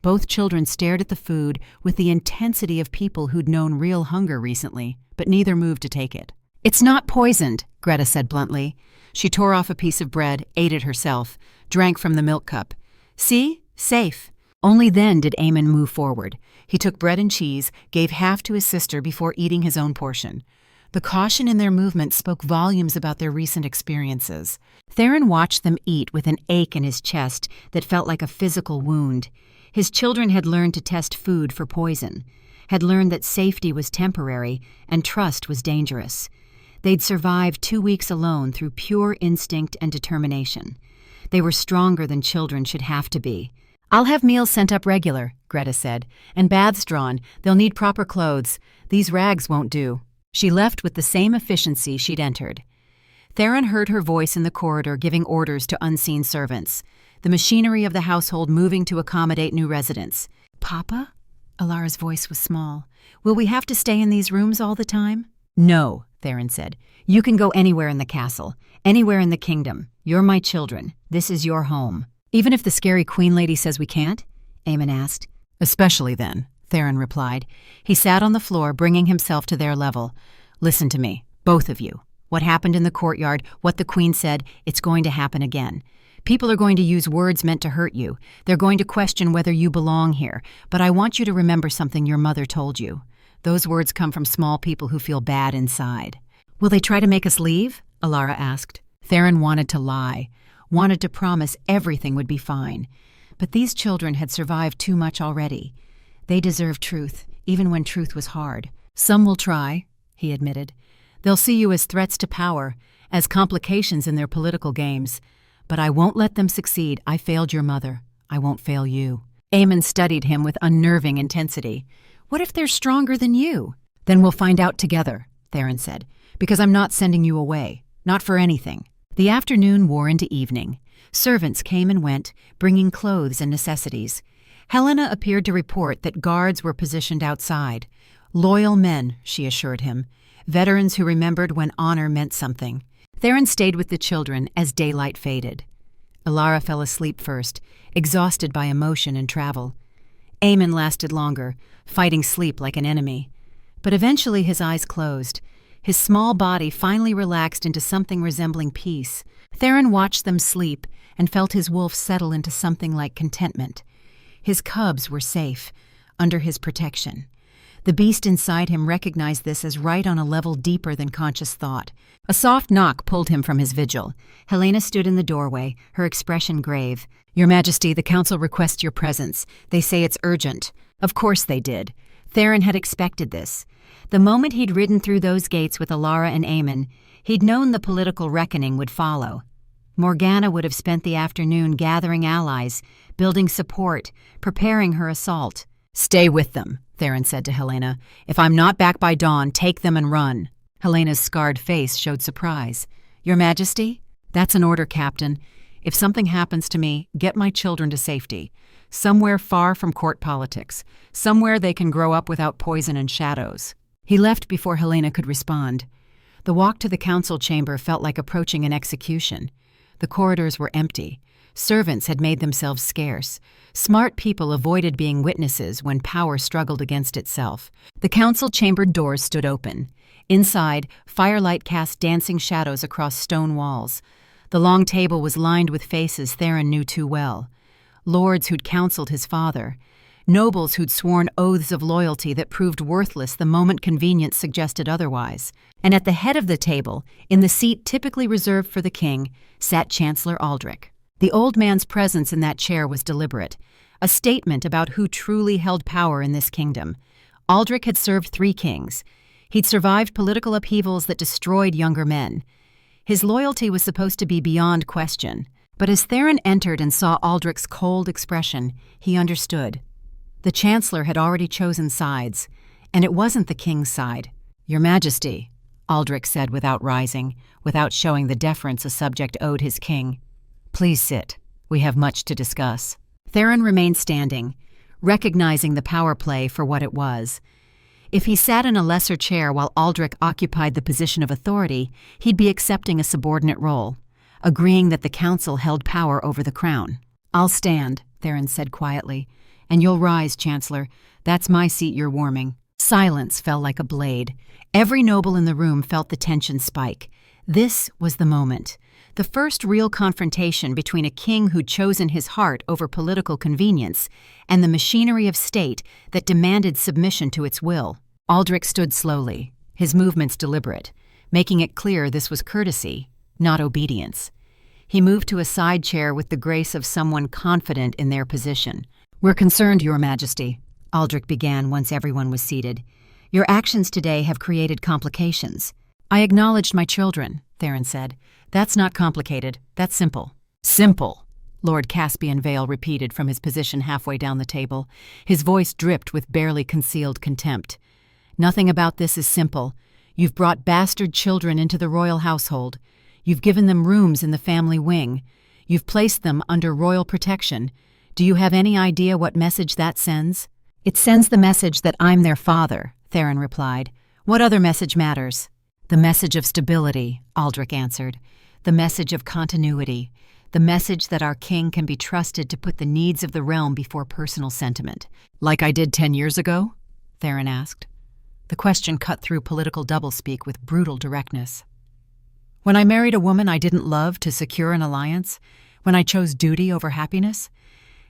Both children stared at the food with the intensity of people who'd known real hunger recently, but neither moved to take it. "It's not poisoned," Greta said bluntly. She tore off a piece of bread, ate it herself, drank from the milk cup. "See? Safe." Only then did Aemon move forward. He took bread and cheese, gave half to his sister before eating his own portion. The caution in their movement spoke volumes about their recent experiences. Theron watched them eat with an ache in his chest that felt like a physical wound. His children had learned to test food for poison, had learned that safety was temporary and trust was dangerous. They'd survived 2 weeks alone through pure instinct and determination. They were stronger than children should have to be. "I'll have meals sent up regular," Greta said, "and baths drawn. They'll need proper clothes. These rags won't do." She left with the same efficiency she'd entered. Theron heard her voice in the corridor giving orders to unseen servants, the machinery of the household moving to accommodate new residents. "Papa?" Alara's voice was small. "Will we have to stay in these rooms all the time?" "No," Theron said. "You can go anywhere in the castle, anywhere in the kingdom. You're my children. This is your home." "Even if the scary queen lady says we can't?" Aemon asked. "Especially then," Theron replied. He sat on the floor, bringing himself to their level. "Listen to me, both of you. What happened in the courtyard, what the queen said, it's going to happen again. People are going to use words meant to hurt you. They're going to question whether you belong here. But I want you to remember something your mother told you. Those words come from small people who feel bad inside. Will they try to make us leave? Alara asked. Theron wanted to lie, wanted to promise everything would be fine. But these children had survived too much already. They deserve truth, even when truth was hard. Some will try, he admitted. They'll see you as threats to power, as complications in their political games. But I won't let them succeed. I failed your mother. I won't fail you. Eamon studied him with unnerving intensity. What if they're stronger than you? Then we'll find out together, Theron said, because I'm not sending you away. Not for anything. The afternoon wore into evening. Servants came and went, bringing clothes and necessities. Helena appeared to report that guards were positioned outside. Loyal men, she assured him. Veterans who remembered when honor meant something. Theron stayed with the children as daylight faded. Alara fell asleep first, exhausted by emotion and travel. Eamon lasted longer, fighting sleep like an enemy. But eventually his eyes closed. His small body finally relaxed into something resembling peace. Theron watched them sleep and felt his wolf settle into something like contentment. His cubs were safe, under his protection. The beast inside him recognized this as right on a level deeper than conscious thought. A soft knock pulled him from his vigil. Helena stood in the doorway, her expression grave. Your Majesty, the council requests your presence. They say it's urgent. Of course they did. Theron had expected this. The moment he'd ridden through those gates with Alara and Eamon, he'd known the political reckoning would follow. Morgana would have spent the afternoon gathering allies, building support, preparing her assault. Stay with them, Theron said to Helena. If I'm not back by dawn, take them and run. Helena's scarred face showed surprise. Your Majesty? That's an order, Captain. If something happens to me, get my children to safety. Somewhere far from court politics. Somewhere they can grow up without poison and shadows. He left before Helena could respond. The walk to the council chamber felt like approaching an execution. The corridors were empty. Servants had made themselves scarce. Smart people avoided being witnesses when power struggled against itself. The council chamber doors stood open. Inside, firelight cast dancing shadows across stone walls. The long table was lined with faces Theron knew too well. Lords who'd counseled his father. Nobles who'd sworn oaths of loyalty that proved worthless the moment convenience suggested otherwise. And at the head of the table, in the seat typically reserved for the king, sat Chancellor Aldrich. The old man's presence in that chair was deliberate, a statement about who truly held power in this kingdom. Aldrich had served 3 kings. He'd survived political upheavals that destroyed younger men. His loyalty was supposed to be beyond question. But as Theron entered and saw Aldrich's cold expression, he understood. The Chancellor had already chosen sides, and it wasn't the king's side. Your Majesty, Aldrich said without rising, without showing the deference a subject owed his king. Please sit. We have much to discuss. Theron remained standing, recognizing the power play for what it was. If he sat in a lesser chair while Aldrich occupied the position of authority, he'd be accepting a subordinate role, agreeing that the council held power over the crown. I'll stand, Theron said quietly. And you'll rise, Chancellor. That's my seat you're warming. Silence fell like a blade. Every noble in the room felt the tension spike. This was the moment. The first real confrontation between a king who'd chosen his heart over political convenience and the machinery of state that demanded submission to its will. Aldrich stood slowly, his movements deliberate, making it clear this was courtesy, not obedience. He moved to a side chair with the grace of someone confident in their position. We're concerned, Your Majesty, Aldrich began once everyone was seated. Your actions today have created complications. I acknowledged my children, Theron said. That's not complicated. That's simple. Simple, Lord Caspian Vale repeated from his position halfway down the table. His voice dripped with barely concealed contempt. Nothing about this is simple. You've brought bastard children into the royal household. You've given them rooms in the family wing. You've placed them under royal protection. Do you have any idea what message that sends? It sends the message that I'm their father, Theron replied. What other message matters? The message of stability, Aldrich answered. The message of continuity. The message that our king can be trusted to put the needs of the realm before personal sentiment. Like I did 10 years ago? Theron asked. The question cut through political doublespeak with brutal directness. When I married a woman I didn't love to secure an alliance? When I chose duty over happiness?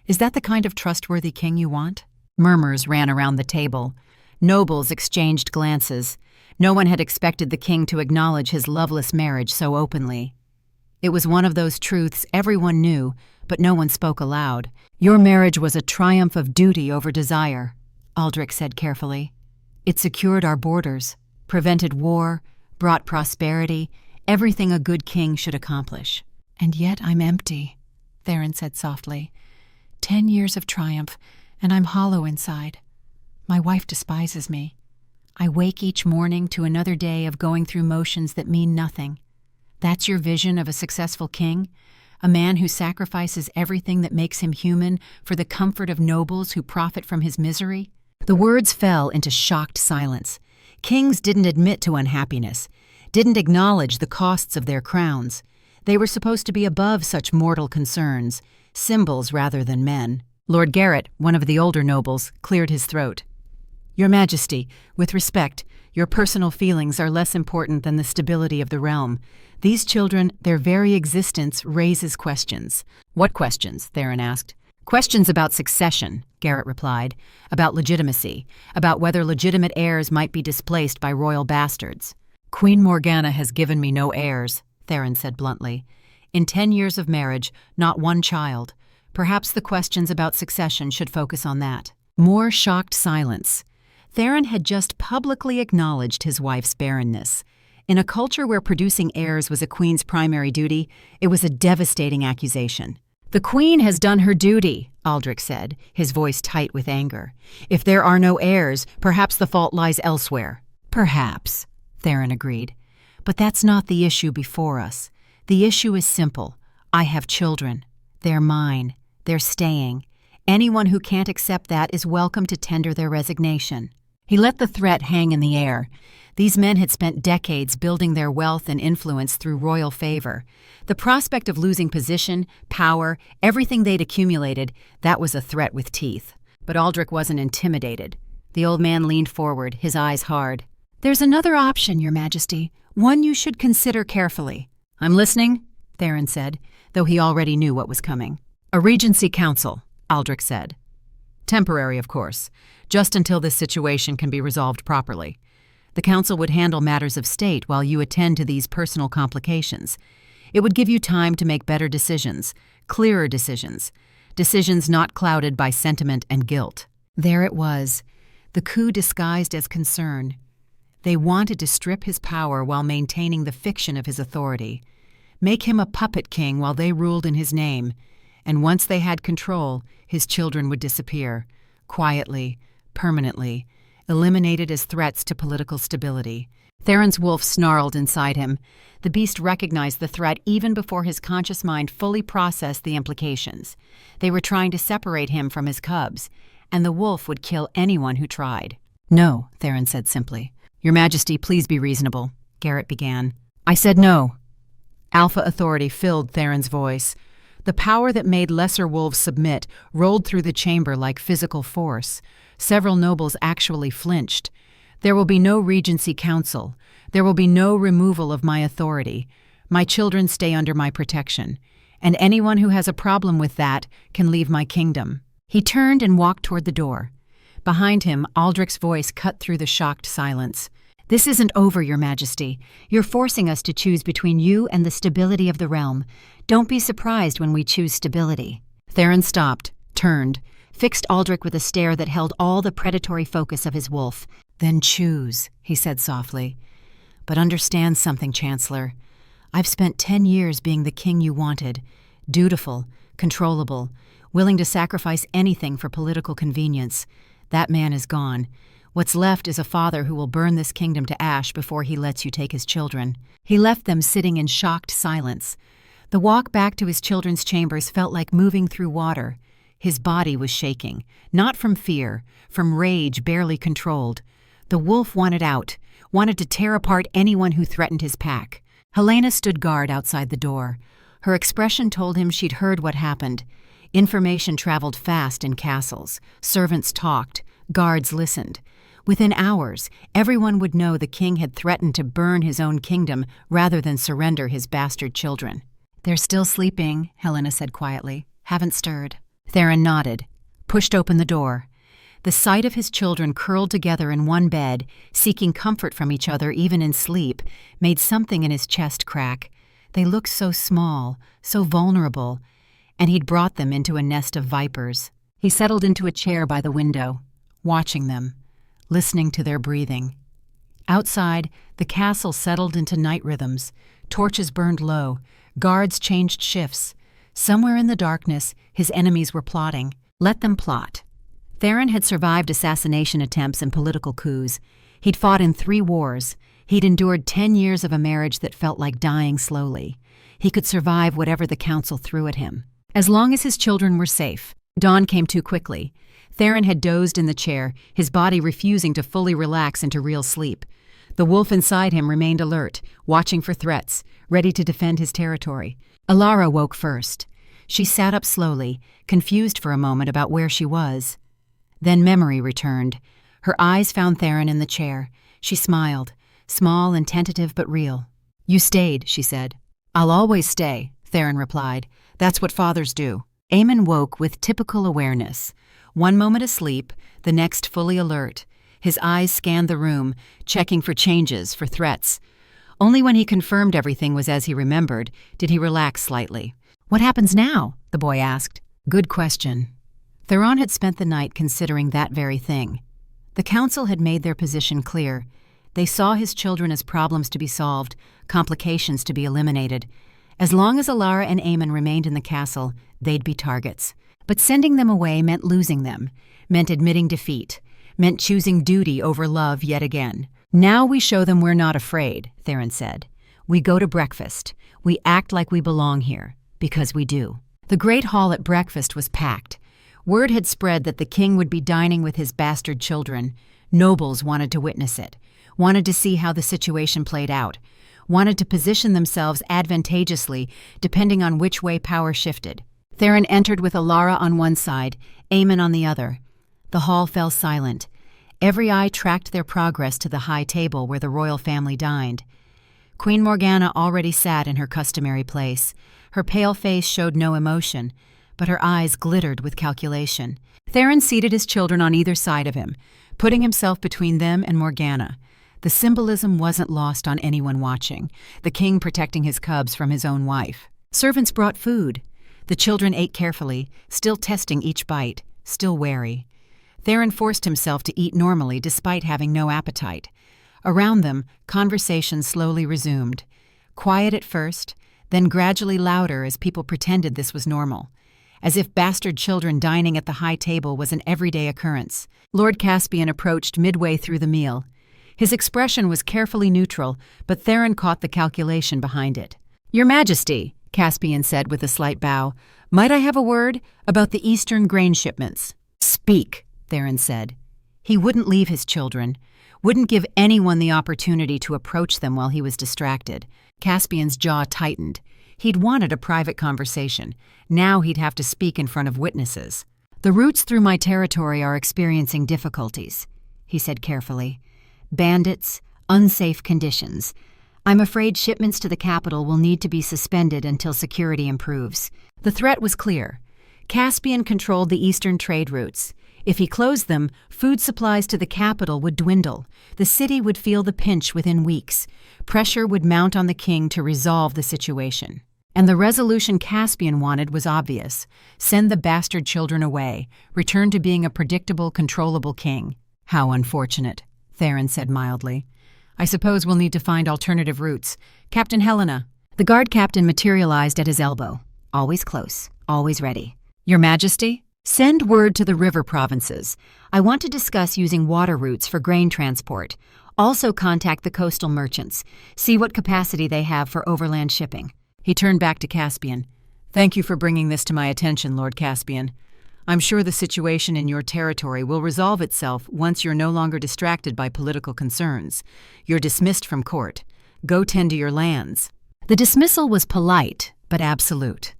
Is that the kind of trustworthy king you want? Murmurs ran around the table. Nobles exchanged glances. No one had expected the king to acknowledge his loveless marriage so openly. It was one of those truths everyone knew, but no one spoke aloud. "Your marriage was a triumph of duty over desire," Aldrich said carefully. "It secured our borders, prevented war, brought prosperity, everything a good king should accomplish." "And yet I'm empty," Theron said softly. 10 years of triumph, and I'm hollow inside. My wife despises me. I wake each morning to another day of going through motions that mean nothing. That's your vision of a successful king? A man who sacrifices everything that makes him human for the comfort of nobles who profit from his misery?" The words fell into shocked silence. Kings didn't admit to unhappiness, didn't acknowledge the costs of their crowns. They were supposed to be above such mortal concerns, symbols rather than men. Lord Garrett, one of the older nobles, cleared his throat. "Your Majesty, with respect, your personal feelings are less important than the stability of the realm. These children, their very existence, raises questions." "What questions?" Theron asked. "Questions about succession," Garrett replied, "about legitimacy, about whether legitimate heirs might be displaced by royal bastards." "Queen Morgana has given me no heirs," Theron said bluntly. "In 10 years of marriage, not one child. Perhaps the questions about succession should focus on that." More shocked silence. Theron had just publicly acknowledged his wife's barrenness. In a culture where producing heirs was a queen's primary duty, it was a devastating accusation. "The queen has done her duty," Aldrich said, his voice tight with anger. "If there are no heirs, perhaps the fault lies elsewhere." "Perhaps," Theron agreed. "But that's not the issue before us. The issue is simple. I have children. They're mine. They're staying. Anyone who can't accept that is welcome to tender their resignation." He let the threat hang in the air. These men had spent decades building their wealth and influence through royal favor. The prospect of losing position, power, everything they'd accumulated, that was a threat with teeth. But Aldrich wasn't intimidated. The old man leaned forward, his eyes hard. "There's another option, Your Majesty, one you should consider carefully." "I'm listening," Theron said, though he already knew what was coming. "A Regency Council," Aldrich said. "Temporary, of course, just until this situation can be resolved properly. The council would handle matters of state while you attend to these personal complications. It would give you time to make better decisions, clearer decisions, decisions not clouded by sentiment and guilt." There it was, the coup disguised as concern. They wanted to strip his power while maintaining the fiction of his authority, make him a puppet king while they ruled in his name, and once they had control, his children would disappear, quietly, permanently, eliminated as threats to political stability. Theron's wolf snarled inside him. The beast recognized the threat even before his conscious mind fully processed the implications. They were trying to separate him from his cubs, and the wolf would kill anyone who tried. "No," Theron said simply. "Your Majesty, please be reasonable," Garrett began. "I said no." Alpha authority filled Theron's voice. The power that made lesser wolves submit rolled through the chamber like physical force. Several nobles actually flinched. "There will be no Regency Council. There will be no removal of my authority. My children stay under my protection. And anyone who has a problem with that can leave my kingdom." He turned and walked toward the door. Behind him, Aldrich's voice cut through the shocked silence. "This isn't over, Your Majesty. You're forcing us to choose between you and the stability of the realm. Don't be surprised when we choose stability." Theron stopped, turned, fixed Aldrich with a stare that held all the predatory focus of his wolf. "Then choose," he said softly. "But understand something, Chancellor. I've spent 10 years being the king you wanted, dutiful, controllable, willing to sacrifice anything for political convenience. That man is gone. What's left is a father who will burn this kingdom to ash before he lets you take his children." He left them sitting in shocked silence. The walk back to his children's chambers felt like moving through water. His body was shaking, not from fear, from rage barely controlled. The wolf wanted out, wanted to tear apart anyone who threatened his pack. Helena stood guard outside the door. Her expression told him she'd heard what happened. Information traveled fast in castles. Servants talked. Guards listened. Within hours, everyone would know the king had threatened to burn his own kingdom rather than surrender his bastard children. "They're still sleeping," Helena said quietly. "Haven't stirred." Theron nodded, pushed open the door. The sight of his children curled together in one bed, seeking comfort from each other even in sleep, made something in his chest crack. They looked so small, so vulnerable, and he'd brought them into a nest of vipers. He settled into a chair by the window, watching them, listening to their breathing. Outside, the castle settled into night rhythms. Torches burned low. Guards changed shifts. Somewhere in the darkness, his enemies were plotting. Let them plot. Theron had survived assassination attempts and political coups. He'd fought in 3 wars. He'd endured 10 years of a marriage that felt like dying slowly. He could survive whatever the council threw at him. As long as his children were safe. Dawn came too quickly. Theron had dozed in the chair, his body refusing to fully relax into real sleep. The wolf inside him remained alert, watching for threats, ready to defend his territory. Alara woke first. She sat up slowly, confused for a moment about where she was. Then memory returned. Her eyes found Theron in the chair. She smiled, small and tentative but real. "You stayed," she said. "I'll always stay," Theron replied. "That's what fathers do." Aemon woke with typical awareness. One moment asleep, the next fully alert. His eyes scanned the room, checking for changes, for threats. Only when he confirmed everything was as he remembered did he relax slightly. "What happens now?" the boy asked. Good question. Theron had spent the night considering that very thing. The council had made their position clear. They saw his children as problems to be solved, complications to be eliminated. As long as Alara and Aemon remained in the castle, they'd be targets. But sending them away meant losing them, meant admitting defeat, meant choosing duty over love yet again. "Now we show them we're not afraid," Theron said. "We go to breakfast. We act like we belong here, because we do." The great hall at breakfast was packed. Word had spread that the king would be dining with his bastard children. Nobles wanted to witness it, wanted to see how the situation played out, wanted to position themselves advantageously depending on which way power shifted. Theron entered with Alara on one side, Aemon on the other. The hall fell silent. Every eye tracked their progress to the high table where the royal family dined. Queen Morgana already sat in her customary place. Her pale face showed no emotion, but her eyes glittered with calculation. Theron seated his children on either side of him, putting himself between them and Morgana. The symbolism wasn't lost on anyone watching, the king protecting his cubs from his own wife. Servants brought food. The children ate carefully, still testing each bite, still wary. Theron forced himself to eat normally despite having no appetite. Around them, conversation slowly resumed. Quiet at first, then gradually louder as people pretended this was normal. As if bastard children dining at the high table was an everyday occurrence. Lord Caspian approached midway through the meal. His expression was carefully neutral, but Theron caught the calculation behind it. "Your Majesty," Caspian said with a slight bow, "might I have a word about the eastern grain shipments?" "Speak," Theron said. He wouldn't leave his children, wouldn't give anyone the opportunity to approach them while he was distracted. Caspian's jaw tightened. He'd wanted a private conversation. Now he'd have to speak in front of witnesses. "The routes through my territory are experiencing difficulties," he said carefully. "Bandits, unsafe conditions. I'm afraid shipments to the capital will need to be suspended until security improves." The threat was clear. Caspian controlled the eastern trade routes. If he closed them, food supplies to the capital would dwindle. The city would feel the pinch within weeks. Pressure would mount on the king to resolve the situation. And the resolution Caspian wanted was obvious. Send the bastard children away. Return to being a predictable, controllable king. "How unfortunate," Theron said mildly. "I suppose we'll need to find alternative routes. Captain Helena." The guard captain materialized at his elbow. Always close, always ready. "Your Majesty? Send word to the river provinces. I want to discuss using water routes for grain transport. Also contact the coastal merchants. See what capacity they have for overland shipping." He turned back to Caspian. "Thank you for bringing this to my attention, Lord Caspian. I'm sure the situation in your territory will resolve itself once you're no longer distracted by political concerns. You're dismissed from court. Go tend to your lands." The dismissal was polite, but absolute.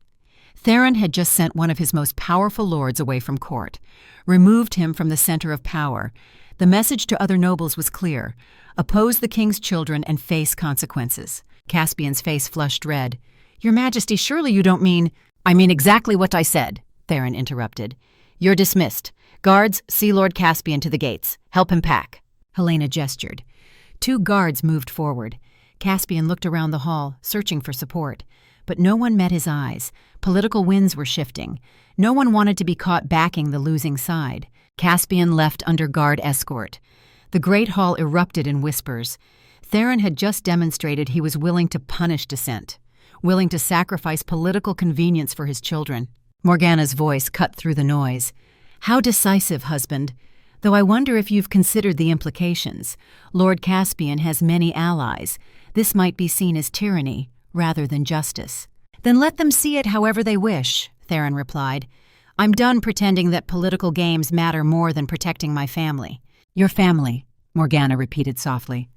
Theron had just sent one of his most powerful lords away from court, removed him from the center of power. The message to other nobles was clear: oppose the king's children and face consequences. Caspian's face flushed red. "Your Majesty, surely you don't mean—" "I mean exactly what I said," Theron interrupted. "You're dismissed. Guards, see Lord Caspian to the gates. Help him pack." Helena gestured. 2 guards moved forward. Caspian looked around the hall, searching for support. But no one met his eyes. Political winds were shifting. No one wanted to be caught backing the losing side. Caspian left under guard escort. The great hall erupted in whispers. Theron had just demonstrated he was willing to punish dissent, willing to sacrifice political convenience for his children. Morgana's voice cut through the noise. "How decisive, husband. Though I wonder if you've considered the implications. Lord Caspian has many allies. This might be seen as tyranny rather than justice." "Then let them see it however they wish," Theron replied. "I'm done pretending that political games matter more than protecting my family." "Your family," Morgana repeated softly.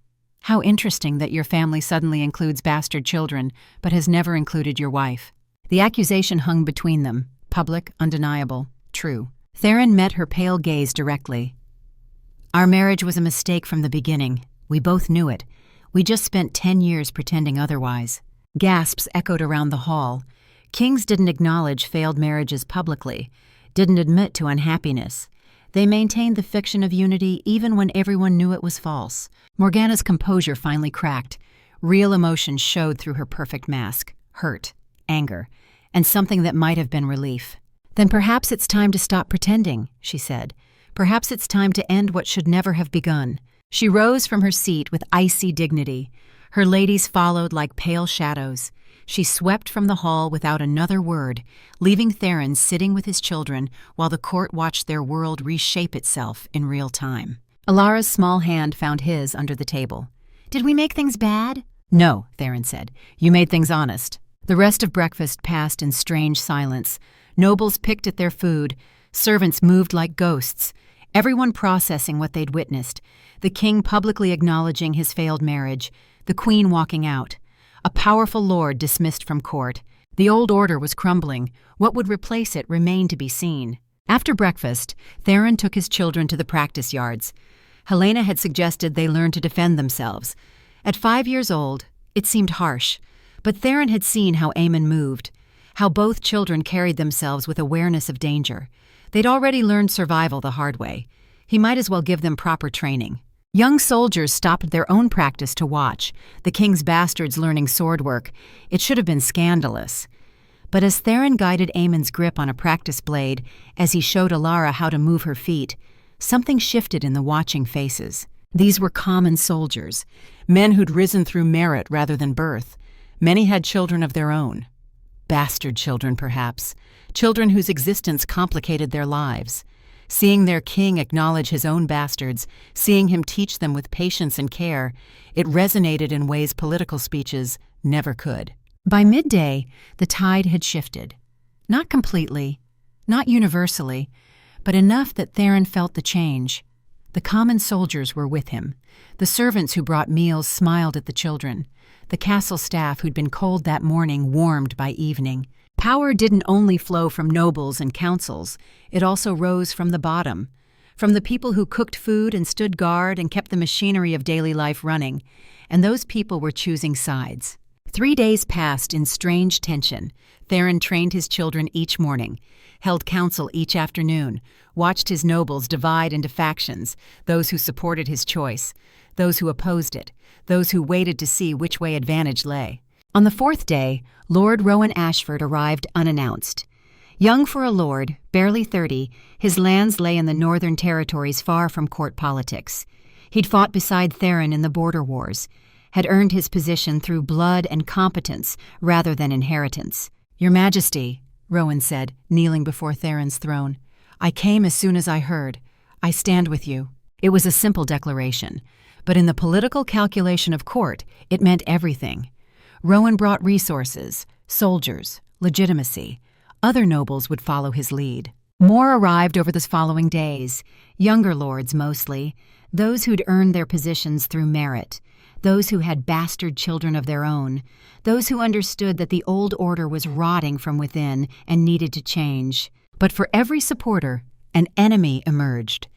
"How interesting that your family suddenly includes bastard children, but has never included your wife." The accusation hung between them, public, undeniable, true. Theron met her pale gaze directly. "Our marriage was a mistake from the beginning. We both knew it. We just spent 10 years pretending otherwise." Gasps echoed around the hall. Kings didn't acknowledge failed marriages publicly, didn't admit to unhappiness. They maintained the fiction of unity even when everyone knew it was false. Morgana's composure finally cracked. Real emotion showed through her perfect mask: hurt, anger, and something that might have been relief. "Then perhaps it's time to stop pretending," she said. "Perhaps it's time to end what should never have begun." She rose from her seat with icy dignity. Her ladies followed like pale shadows. She swept from the hall without another word, leaving Theron sitting with his children while the court watched their world reshape itself in real time. Alara's small hand found his under the table. "Did we make things bad?" "No," Theron said. "You made things honest." The rest of breakfast passed in strange silence. Nobles picked at their food. Servants moved like ghosts. Everyone processing what they'd witnessed. The king publicly acknowledging his failed marriage. The queen walking out. A powerful lord dismissed from court. The old order was crumbling. What would replace it remained to be seen. After breakfast, Theron took his children to the practice yards. Helena had suggested they learn to defend themselves. At 5 years old, it seemed harsh, but Theron had seen how Aemon moved, how both children carried themselves with awareness of danger. They'd already learned survival the hard way. He might as well give them proper training. Young soldiers stopped their own practice to watch, the king's bastards learning sword work. It should have been scandalous. But as Theron guided Aemon's grip on a practice blade, as he showed Alara how to move her feet, something shifted in the watching faces. These were common soldiers, men who'd risen through merit rather than birth. Many had children of their own. Bastard children, perhaps. Children whose existence complicated their lives. Seeing their king acknowledge his own bastards, seeing him teach them with patience and care, it resonated in ways political speeches never could. By midday, the tide had shifted. Not completely, not universally, but enough that Theron felt the change. The common soldiers were with him. The servants who brought meals smiled at the children. The castle staff who'd been cold that morning warmed by evening. Power didn't only flow from nobles and councils, it also rose from the bottom, from the people who cooked food and stood guard and kept the machinery of daily life running, and those people were choosing sides. 3 days passed in strange tension. Theron trained his children each morning, held council each afternoon, watched his nobles divide into factions, those who supported his choice, those who opposed it, those who waited to see which way advantage lay. On the 4th day, Lord Rowan Ashford arrived unannounced. Young for a lord, barely 30, his lands lay in the northern territories far from court politics. He'd fought beside Theron in the border wars, had earned his position through blood and competence rather than inheritance. "Your Majesty," Rowan said, kneeling before Theron's throne, "I came as soon as I heard. I stand with you." It was a simple declaration, but in the political calculation of court, it meant everything. Rowan brought resources, soldiers, legitimacy. Other nobles would follow his lead. More arrived over the following days, younger lords mostly, those who'd earned their positions through merit, those who had bastard children of their own, those who understood that the old order was rotting from within and needed to change. But for every supporter, an enemy emerged.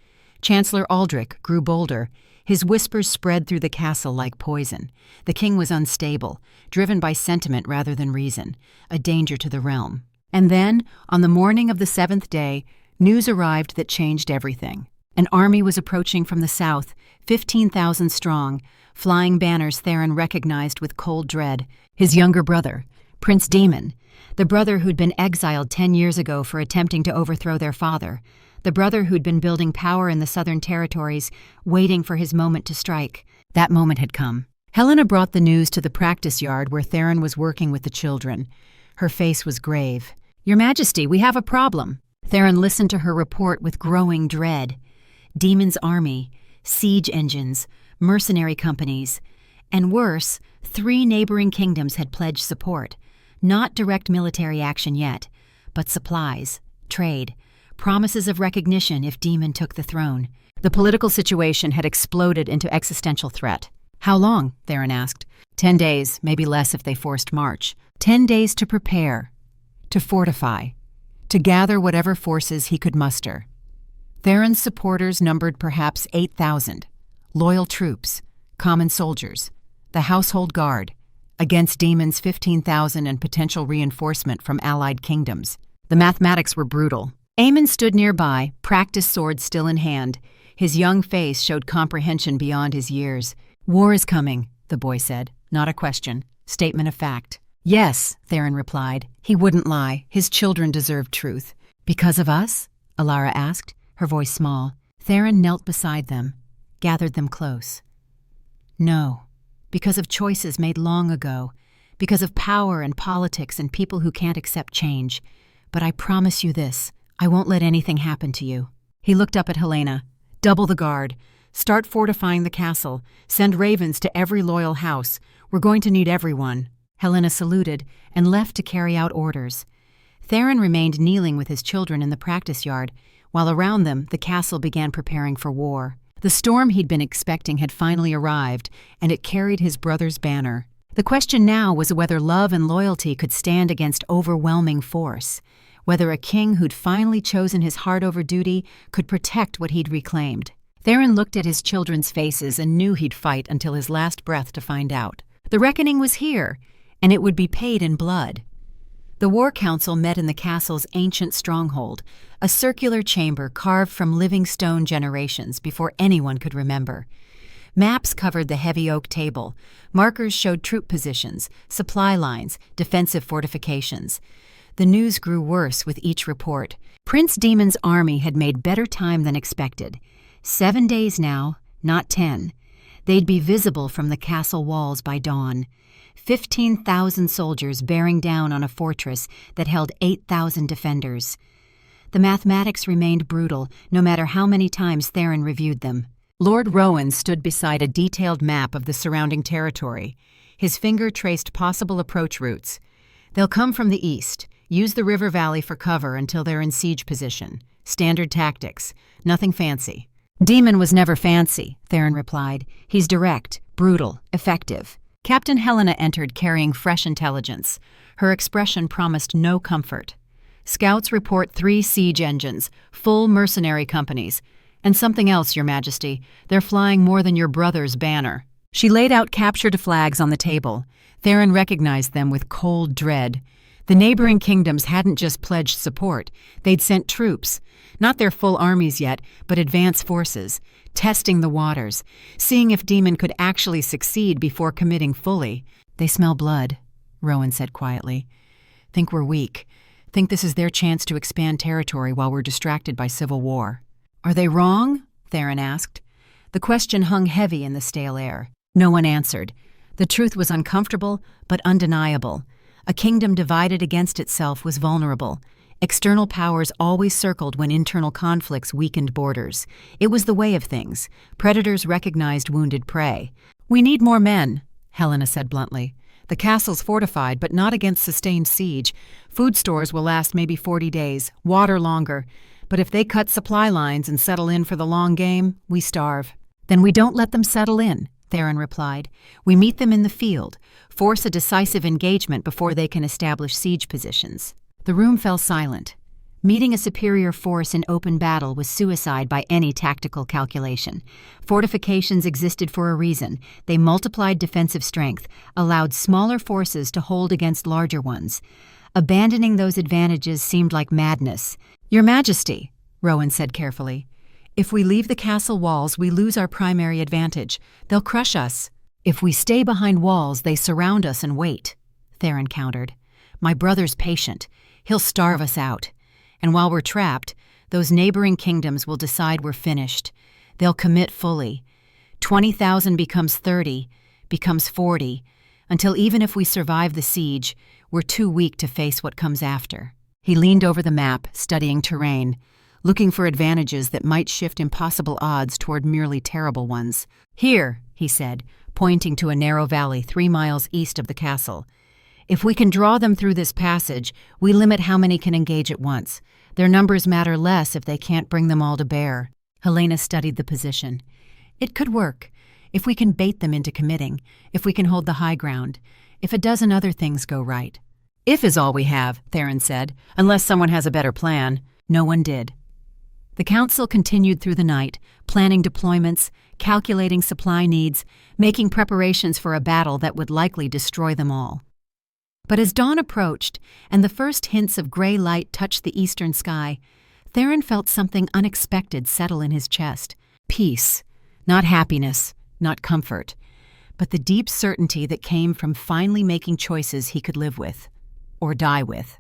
Chancellor Aldrich grew bolder. His whispers spread through the castle like poison. The king was unstable, driven by sentiment rather than reason, a danger to the realm. And then, on the morning of the 7th day, News arrived that changed everything. An army was approaching from the south, 15,000 strong, flying banners Theron recognized with cold dread. His younger brother, Prince Daemon, the brother who'd been exiled 10 years ago for attempting to overthrow their father, the brother who'd been building power in the southern territories, waiting for his moment to strike. That moment had come. Helena brought the news to the practice yard where Theron was working with the children. Her face was grave. "Your Majesty, we have a problem." Theron listened to her report with growing dread. Daemon's army, siege engines, mercenary companies, and worse, 3 neighboring kingdoms had pledged support. Not direct military action yet, but supplies, trade, promises of recognition if Daemon took the throne. The political situation had exploded into existential threat. "How long?" Theron asked. 10 days, maybe less if they forced March. 10 days to prepare, to fortify, to gather whatever forces he could muster. Theron's supporters numbered perhaps 8,000. Loyal troops, common soldiers, the household guard, against Daemon's 15,000 and potential reinforcement from allied kingdoms. The mathematics were brutal. Aemon stood nearby, practice sword still in hand. His young face showed comprehension beyond his years. "War is coming," the boy said. "Not a question. Statement of fact." "Yes," Theron replied. He wouldn't lie. His children deserved truth. "Because of us?" Alara asked, her voice small. Theron knelt beside them, gathered them close. "No. Because of choices made long ago. Because of power and politics and people who can't accept change. But I promise you this, I won't let anything happen to you." He looked up at Helena. "Double the guard. Start fortifying the castle. Send ravens to every loyal house. We're going to need everyone." Helena saluted and left to carry out orders. Theron remained kneeling with his children in the practice yard, while around them the castle began preparing for war. The storm he'd been expecting had finally arrived, and it carried his brother's banner. The question now was whether love and loyalty could stand against overwhelming force, whether a king who'd finally chosen his heart over duty could protect what he'd reclaimed. Theron looked at his children's faces and knew he'd fight until his last breath to find out. The reckoning was here, and it would be paid in blood. The War Council met in the castle's ancient stronghold, a circular chamber carved from living stone generations before anyone could remember. Maps covered the heavy oak table. Markers showed troop positions, supply lines, defensive fortifications. The news grew worse with each report. Prince Daemon's army had made better time than expected. 7 days now, not 10. They'd be visible from the castle walls by dawn. 15,000 soldiers bearing down on a fortress that held 8,000 defenders. The mathematics remained brutal, no matter how many times Theron reviewed them. Lord Rowan stood beside a detailed map of the surrounding territory. His finger traced possible approach routes. "They'll come from the east, use the river valley for cover until they're in siege position. Standard tactics. Nothing fancy." "Daemon was never fancy," Theron replied. "He's direct, brutal, effective." Captain Helena entered carrying fresh intelligence. Her expression promised no comfort. "Scouts report 3 siege engines, full mercenary companies. And something else, Your Majesty. They're flying more than your brother's banner." She laid out captured flags on the table. Theron recognized them with cold dread. The neighboring kingdoms hadn't just pledged support. They'd sent troops. Not their full armies yet, but advance forces. Testing the waters. Seeing if Daemon could actually succeed before committing fully. "They smell blood," Rowan said quietly. "Think we're weak. Think this is their chance to expand territory while we're distracted by civil war." "Are they wrong?" Theron asked. The question hung heavy in the stale air. No one answered. The truth was uncomfortable, but undeniable. A kingdom divided against itself was vulnerable. External powers always circled when internal conflicts weakened borders. It was the way of things. Predators recognized wounded prey. "We need more men," Helena said bluntly. "The castle's fortified, but not against sustained siege. Food stores will last maybe 40 days, water longer. But if they cut supply lines and settle in for the long game, we starve." "Then we don't let them settle in," Theron replied. "We meet them in the field, force a decisive engagement before they can establish siege positions." The room fell silent. Meeting a superior force in open battle was suicide by any tactical calculation. Fortifications existed for a reason. They multiplied defensive strength, allowed smaller forces to hold against larger ones. Abandoning those advantages seemed like madness. "Your Majesty," Rowan said carefully. "If we leave the castle walls, we lose our primary advantage. They'll crush us. If we stay behind walls, they surround us and wait," Theron countered. "My brother's patient. He'll starve us out. And while we're trapped, those neighboring kingdoms will decide we're finished. They'll commit fully. 20,000 becomes 30, becomes 40, until even if we survive the siege, we're too weak to face what comes after." He leaned over the map, studying terrain, looking for advantages that might shift impossible odds toward merely terrible ones. "Here," he said, pointing to a narrow valley 3 miles east of the castle. "If we can draw them through this passage, we limit how many can engage at once. Their numbers matter less if they can't bring them all to bear." Helena studied the position. "It could work, if we can bait them into committing, if we can hold the high ground, if a dozen other things go right." "If is all we have," Theron said, "unless someone has a better plan." No one did. The council continued through the night, planning deployments, calculating supply needs, making preparations for a battle that would likely destroy them all. But as dawn approached and the first hints of gray light touched the eastern sky, Theron felt something unexpected settle in his chest. Peace. Not happiness, not comfort, but the deep certainty that came from finally making choices he could live with, or die with.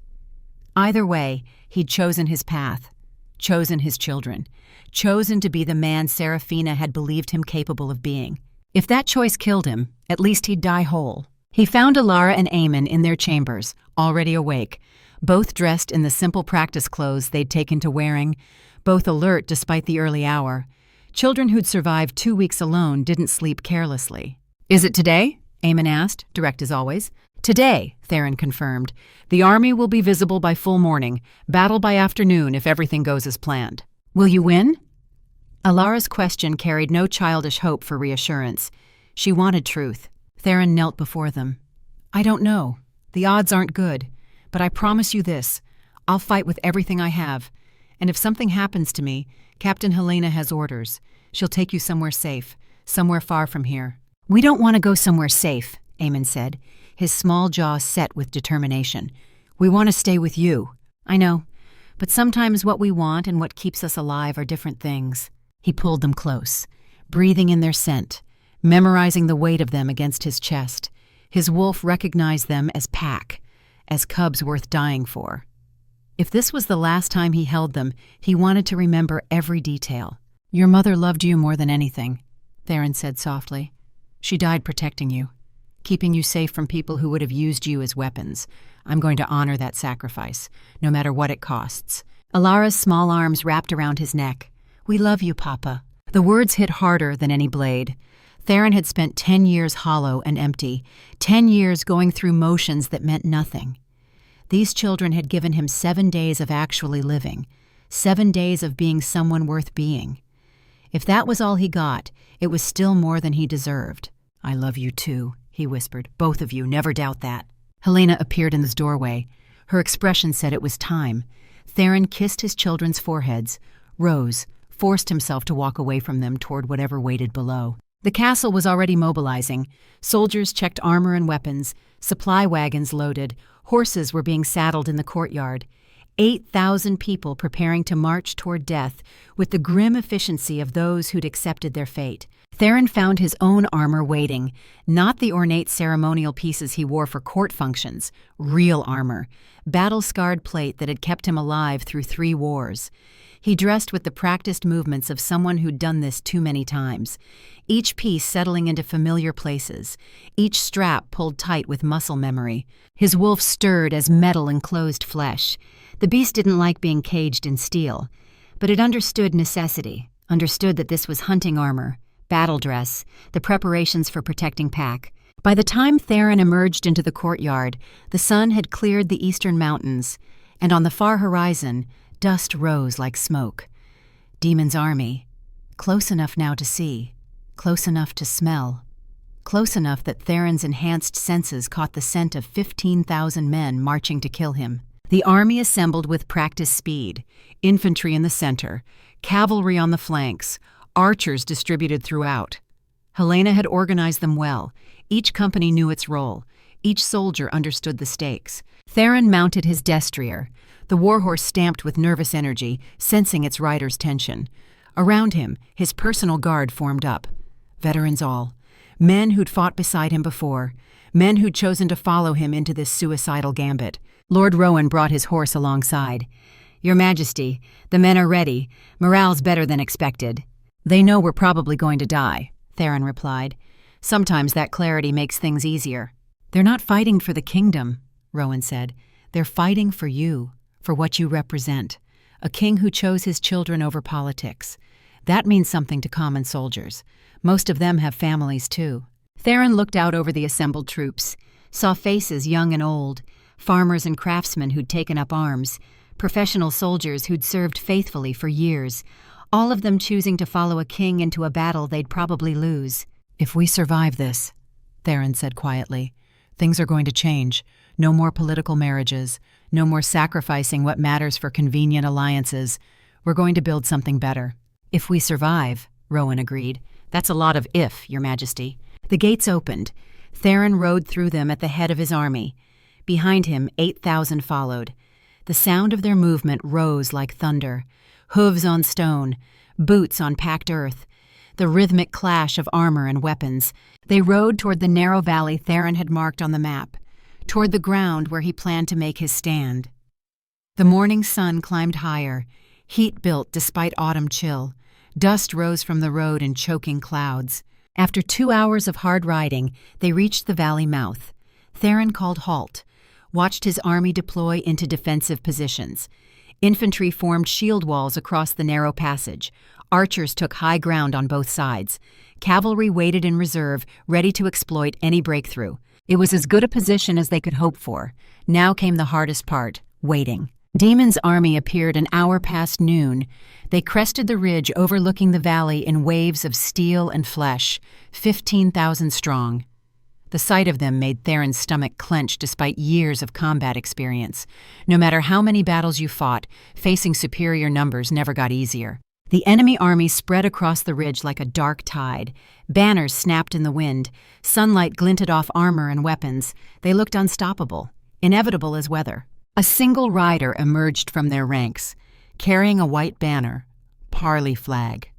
Either way, he'd chosen his path, chosen his children, chosen to be the man Serafina had believed him capable of being. If that choice killed him, at least he'd die whole. He found Alara and Eamon in their chambers, already awake, both dressed in the simple practice clothes they'd taken to wearing, both alert despite the early hour. Children who'd survived 2 weeks alone didn't sleep carelessly. "Is it today?" Eamon asked, direct as always. "Today," Theron confirmed. "The army will be visible by full morning, battle by afternoon if everything goes as planned." "Will you win?" Alara's question carried no childish hope for reassurance. She wanted truth. Theron knelt before them. "I don't know. The odds aren't good. But I promise you this. I'll fight with everything I have. And if something happens to me, Captain Helena has orders. She'll take you somewhere safe, somewhere far from here." "We don't want to go somewhere safe," Eamon said, his small jaw set with determination. "We want to stay with you." "I know, but sometimes what we want and what keeps us alive are different things." He pulled them close, breathing in their scent, memorizing the weight of them against his chest. His wolf recognized them as pack, as cubs worth dying for. If this was the last time he held them, he wanted to remember every detail. "Your mother loved you more than anything," Theron said softly. "She died protecting you, keeping you safe from people who would have used you as weapons. I'm going to honor that sacrifice, no matter what it costs." Alara's small arms wrapped around his neck. "We love you, Papa." The words hit harder than any blade. Theron had spent 10 years hollow and empty, 10 years going through motions that meant nothing. These children had given him 7 days of actually living, 7 days of being someone worth being. If that was all he got, it was still more than he deserved. "I love you too," he whispered. "Both of you, never doubt that." Helena appeared in his doorway. Her expression said it was time. Theron kissed his children's foreheads, rose, forced himself to walk away from them toward whatever waited below. The castle was already mobilizing. Soldiers checked armor and weapons, supply wagons loaded, horses were being saddled in the courtyard. 8,000 people preparing to march toward death with the grim efficiency of those who'd accepted their fate. Theron found his own armor waiting, not the ornate ceremonial pieces he wore for court functions, real armor, battle-scarred plate that had kept him alive through 3 wars. He dressed with the practiced movements of someone who'd done this too many times, each piece settling into familiar places, each strap pulled tight with muscle memory. His wolf stirred as metal enclosed flesh. The beast didn't like being caged in steel, but it understood necessity, understood that this was hunting armor, battle dress, the preparations for protecting pack. By the time Theron emerged into the courtyard, the sun had cleared the eastern mountains, and on the far horizon, dust rose like smoke. Demon's army, close enough now to see, close enough to smell, close enough that Theron's enhanced senses caught the scent of 15,000 men marching to kill him. The army assembled with practiced speed, infantry in the center, cavalry on the flanks, archers distributed throughout. Helena had organized them well. Each company knew its role. Each soldier understood the stakes. Theron mounted his destrier, The warhorse stamped with nervous energy, sensing its rider's tension. Around him, his personal guard formed up. Veterans all. Men who'd fought beside him before. Men who'd chosen to follow him into this suicidal gambit. Lord Rowan brought his horse alongside. "Your Majesty, the men are ready. Morale's better than expected." "They know we're probably going to die," Theron replied. "Sometimes that clarity makes things easier." "They're not fighting for the kingdom," Rowan said. "They're fighting for you, for what you represent. A king who chose his children over politics. That means something to common soldiers. Most of them have families, too." Theron looked out over the assembled troops, saw faces young and old, farmers and craftsmen who'd taken up arms, professional soldiers who'd served faithfully for years, all of them choosing to follow a king into a battle they'd probably lose. "If we survive this," Theron said quietly, "things are going to change. No more political marriages, no more sacrificing what matters for convenient alliances. We're going to build something better." "If we survive," Rowan agreed. "That's a lot of if, Your Majesty." The gates opened. Theron rode through them at the head of his army. Behind him, 8,000 followed. The sound of their movement rose like thunder. Hooves on stone, boots on packed earth, the rhythmic clash of armor and weapons. They rode toward the narrow valley Theron had marked on the map, toward the ground where he planned to make his stand. The morning sun climbed higher, heat built despite autumn chill. Dust rose from the road in choking clouds. After 2 hours of hard riding, they reached the valley mouth. Theron called halt, watched his army deploy into defensive positions. Infantry formed shield walls across the narrow passage. Archers took high ground on both sides. Cavalry waited in reserve, ready to exploit any breakthrough. It was as good a position as they could hope for. Now came the hardest part, waiting. Demon's army appeared an hour past noon. They crested the ridge overlooking the valley in waves of steel and flesh, 15,000 strong. The sight of them made Theron's stomach clench despite years of combat experience. No matter how many battles you fought, facing superior numbers never got easier. The enemy army spread across the ridge like a dark tide. Banners snapped in the wind. Sunlight glinted off armor and weapons. They looked unstoppable, inevitable as weather. A single rider emerged from their ranks, carrying a white banner, Parley flag.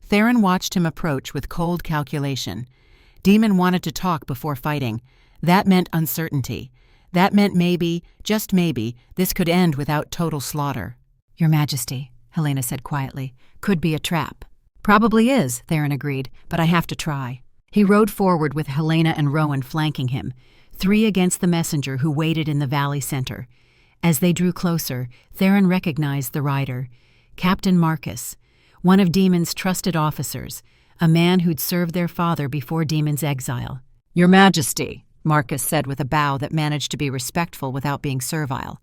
Theron watched him approach with cold calculation. Demon wanted to talk before fighting. That meant uncertainty. That meant maybe, just maybe, this could end without total slaughter. "Your Majesty," Helena said quietly, "could be a trap." "Probably is," Theron agreed, "but I have to try." He rode forward with Helena and Rowan flanking him, 3 against the messenger who waited in the valley center. As they drew closer, Theron recognized the rider, Captain Marcus, one of Demon's trusted officers, a man who'd served their father before Demon's exile. "Your Majesty," Marcus said with a bow that managed to be respectful without being servile.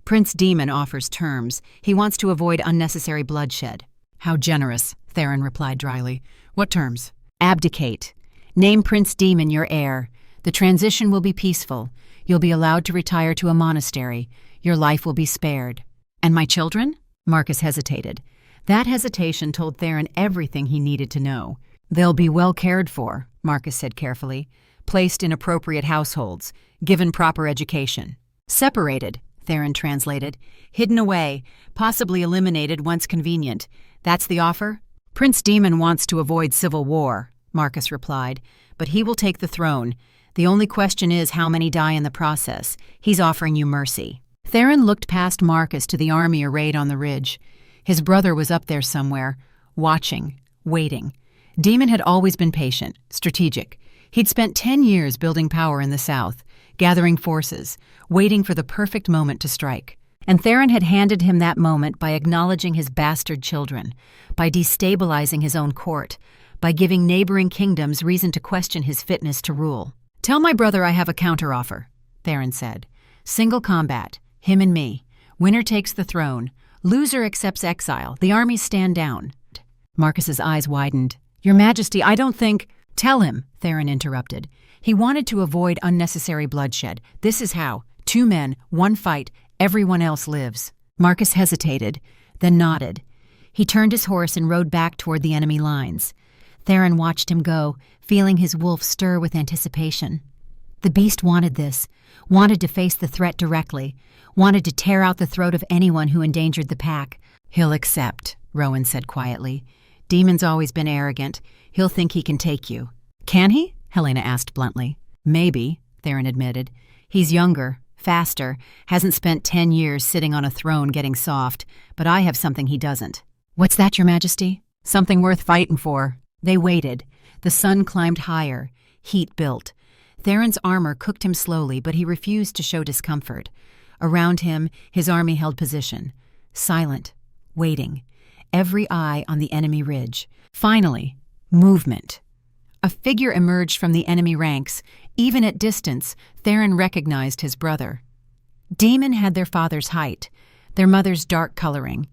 "Prince Demon offers terms. He wants to avoid unnecessary bloodshed." "How generous," Theron replied dryly. "What terms?" "Abdicate. Name Prince Demon your heir. The transition will be peaceful. You'll be allowed to retire to a monastery. Your life will be spared." "And my children?" Marcus hesitated. That hesitation told Theron everything he needed to know. "They'll be well cared for," Marcus said carefully. "Placed in appropriate households, given proper education." "Separated," Theron translated. "Hidden away, possibly eliminated once convenient. That's the offer?" "Prince Demon wants to avoid civil war," Marcus replied, "but he will take the throne. The only question is how many die in the process. He's offering you mercy." Theron looked past Marcus to the army arrayed on the ridge. His brother was up there somewhere, watching, waiting. Demon had always been patient, strategic. He'd spent 10 years building power in the south, gathering forces, waiting for the perfect moment to strike. And Theron had handed him that moment by acknowledging his bastard children, by destabilizing his own court, by giving neighboring kingdoms reason to question his fitness to rule. "Tell my brother I have a counteroffer," Theron said. "Single combat, him and me. Winner takes the throne. Loser accepts exile. The armies stand down." Marcus's eyes widened. "Your Majesty, I don't think—" "Tell him," Theron interrupted. "He wanted to avoid unnecessary bloodshed. This is how. 2 men, 1 fight, everyone else lives." Marcus hesitated, then nodded. He turned his horse and rode back toward the enemy lines. Theron watched him go, feeling his wolf stir with anticipation. The beast wanted this, wanted to face the threat directly, wanted to tear out the throat of anyone who endangered the pack. "He'll accept," Rowan said quietly. "Demon's always been arrogant. He'll think he can take you." "Can he?" Helena asked bluntly. "Maybe," Theron admitted. "He's younger, faster, hasn't spent 10 years sitting on a throne getting soft, but I have something he doesn't." "What's that, Your Majesty?" "Something worth fighting for." They waited. The sun climbed higher. Heat built. Theron's armor cooked him slowly, but he refused to show discomfort. Around him, his army held position. Silent. Waiting. Every eye on the enemy ridge. Finally, movement. A figure emerged from the enemy ranks. Even at distance, Theron recognized his brother. Demon had their father's height, their mother's dark coloring.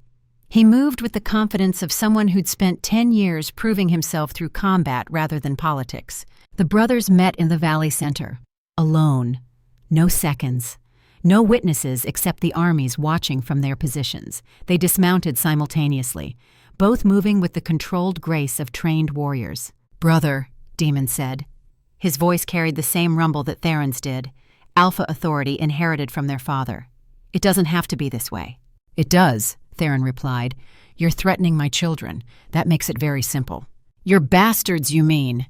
He moved with the confidence of someone who'd spent 10 years proving himself through combat rather than politics. The brothers met in the valley center. Alone. No seconds. No witnesses except the armies watching from their positions. They dismounted simultaneously, both moving with the controlled grace of trained warriors. "Brother," Demon said. His voice carried the same rumble that Theron's did, alpha authority inherited from their father. "It doesn't have to be this way." "It does," Theron replied. "You're threatening my children. That makes it very simple." "You're bastards, you mean?"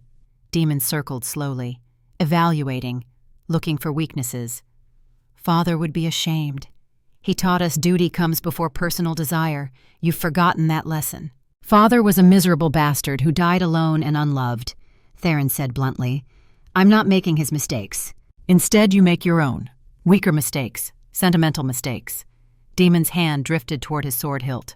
Demon circled slowly, evaluating, looking for weaknesses. "Father would be ashamed. He taught us duty comes before personal desire. You've forgotten that lesson." "Father was a miserable bastard who died alone and unloved," Theron said bluntly. "I'm not making his mistakes. Instead, you make your own. Weaker mistakes, sentimental mistakes." Demon's hand drifted toward his sword hilt.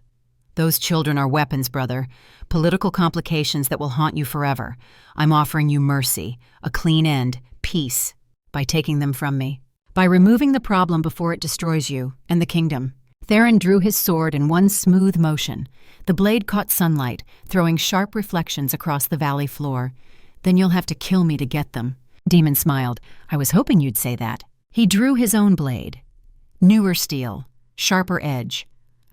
"Those children are weapons, brother. Political complications that will haunt you forever. I'm offering you mercy, a clean end, peace, by taking them from me. By removing the problem before it destroys you and the kingdom." Theron drew his sword in one smooth motion. The blade caught sunlight, throwing sharp reflections across the valley floor. "Then you'll have to kill me to get them." Demon smiled. "I was hoping you'd say that." He drew his own blade. Newer steel, sharper edge.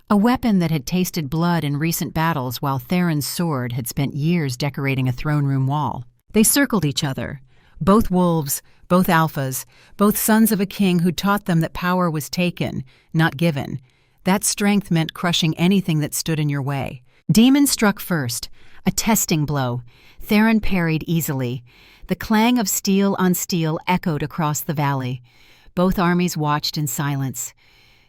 A weapon that had tasted blood in recent battles while Theron's sword had spent years decorating a throne room wall. They circled each other. Both wolves, both alphas, both sons of a king who taught them that power was taken, not given. That strength meant crushing anything that stood in your way. Demon struck first, a testing blow. Theron parried easily. The clang of steel on steel echoed across the valley. Both armies watched in silence.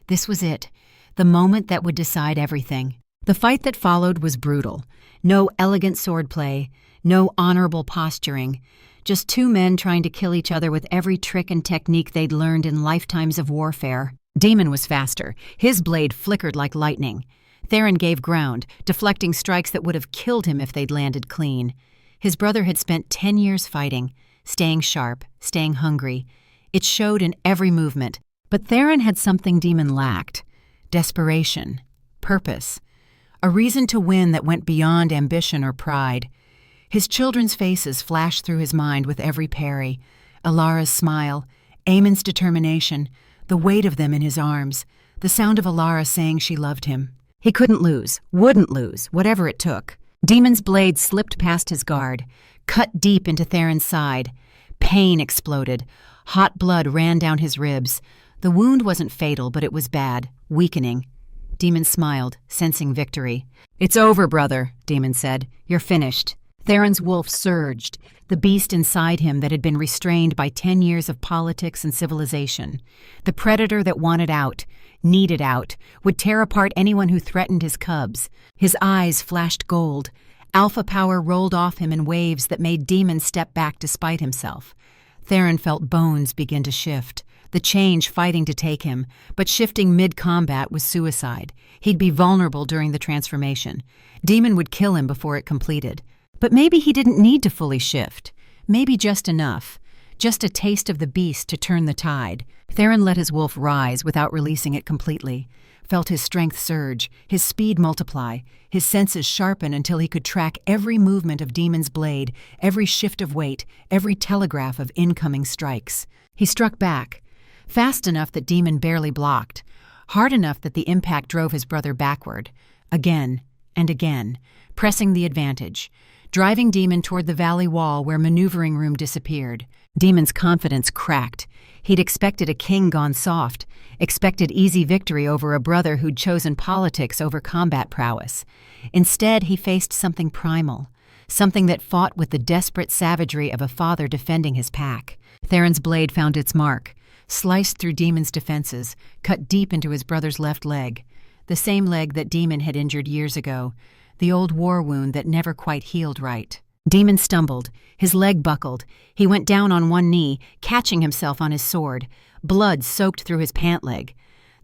This was it, the moment that would decide everything. The fight that followed was brutal. No elegant swordplay, no honorable posturing. Just two men trying to kill each other with every trick and technique they'd learned in lifetimes of warfare. Demon was faster. His blade flickered like lightning. Theron gave ground, deflecting strikes that would have killed him if they'd landed clean. His brother had spent 10 years fighting, staying sharp, staying hungry. It showed in every movement. But Theron had something Demon lacked. Desperation. Purpose. A reason to win that went beyond ambition or pride. His children's faces flashed through his mind with every parry. Alara's smile, Aemon's determination, the weight of them in his arms, the sound of Alara saying she loved him. He couldn't lose, wouldn't lose, whatever it took. Demon's blade slipped past his guard, cut deep into Theron's side. Pain exploded. Hot blood ran down his ribs. The wound wasn't fatal, but it was bad, weakening. Demon smiled, sensing victory. "It's over, brother," Demon said. "You're finished." Theron's wolf surged, the beast inside him that had been restrained by 10 years of politics and civilization. The predator that wanted out, needed out, would tear apart anyone who threatened his cubs. His eyes flashed gold. Alpha power rolled off him in waves that made Demon step back despite himself. Theron felt bones begin to shift, the change fighting to take him, but shifting mid-combat was suicide. He'd be vulnerable during the transformation. Demon would kill him before it completed. But maybe he didn't need to fully shift. Maybe just enough. Just a taste of the beast to turn the tide. Theron let his wolf rise without releasing it completely. Felt his strength surge, his speed multiply, his senses sharpen until he could track every movement of Demon's blade, every shift of weight, every telegraph of incoming strikes. He struck back, fast enough that Demon barely blocked, hard enough that the impact drove his brother backward. Again and again, pressing the advantage, driving Demon toward the valley wall where maneuvering room disappeared. Demon's confidence cracked. He'd expected a king gone soft, expected easy victory over a brother who'd chosen politics over combat prowess. Instead, he faced something primal, something that fought with the desperate savagery of a father defending his pack. Theron's blade found its mark, sliced through Demon's defenses, cut deep into his brother's left leg, the same leg that Demon had injured years ago, the old war wound that never quite healed right. Demon stumbled. His leg buckled. He went down on one knee, catching himself on his sword. Blood soaked through his pant leg.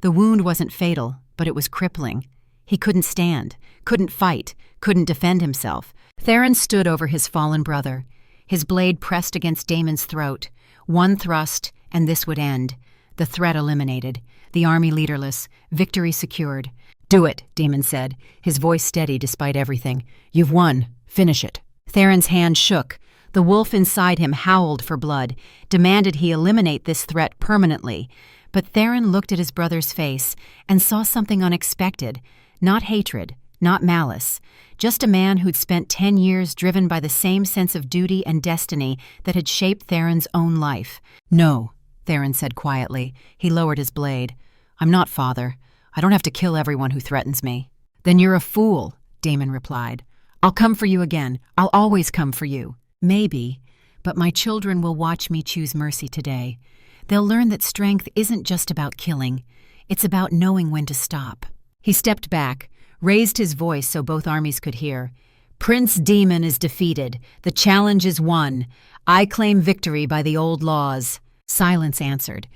The wound wasn't fatal, but it was crippling. He couldn't stand, couldn't fight, couldn't defend himself. Theron stood over his fallen brother. His blade pressed against Damon's throat. One thrust, and this would end. The threat eliminated. The army leaderless. Victory secured. "Do it," Damon said, his voice steady despite everything. "You've won. Finish it." Theron's hand shook. The wolf inside him howled for blood, demanded he eliminate this threat permanently. But Theron looked at his brother's face and saw something unexpected. Not hatred, not malice. Just a man who'd spent 10 years driven by the same sense of duty and destiny that had shaped Theron's own life. "No," Theron said quietly. He lowered his blade. "I'm not father. I don't have to kill everyone who threatens me." "Then you're a fool," Damon replied. "I'll come for you again. I'll always come for you." "Maybe, but my children will watch me choose mercy today. They'll learn that strength isn't just about killing. It's about knowing when to stop." He stepped back, raised his voice so both armies could hear. "Prince Demon is defeated. The challenge is won. I claim victory by the old laws." Silence answered.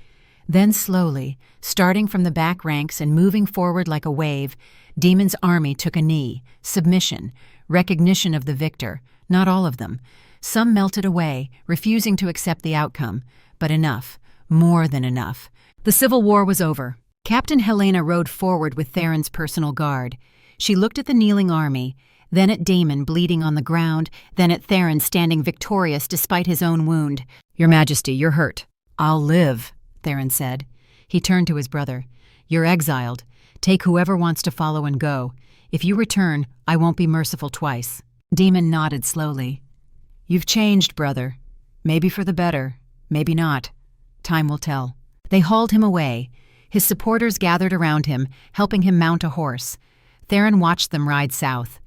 Then slowly, starting from the back ranks and moving forward like a wave, Demon's army took a knee, submission, recognition of the victor. Not all of them. Some melted away, refusing to accept the outcome. But enough. More than enough. The civil war was over. Captain Helena rode forward with Theron's personal guard. She looked at the kneeling army, then at Damon bleeding on the ground, then at Theron standing victorious despite his own wound. "Your Majesty, you're hurt." "I'll live," Theron said. He turned to his brother. "You're exiled. Take whoever wants to follow and go. If you return, I won't be merciful twice." Demon nodded slowly. "You've changed, brother. Maybe for the better, maybe not. Time will tell." They hauled him away. His supporters gathered around him, helping him mount a horse. Theron watched them ride south.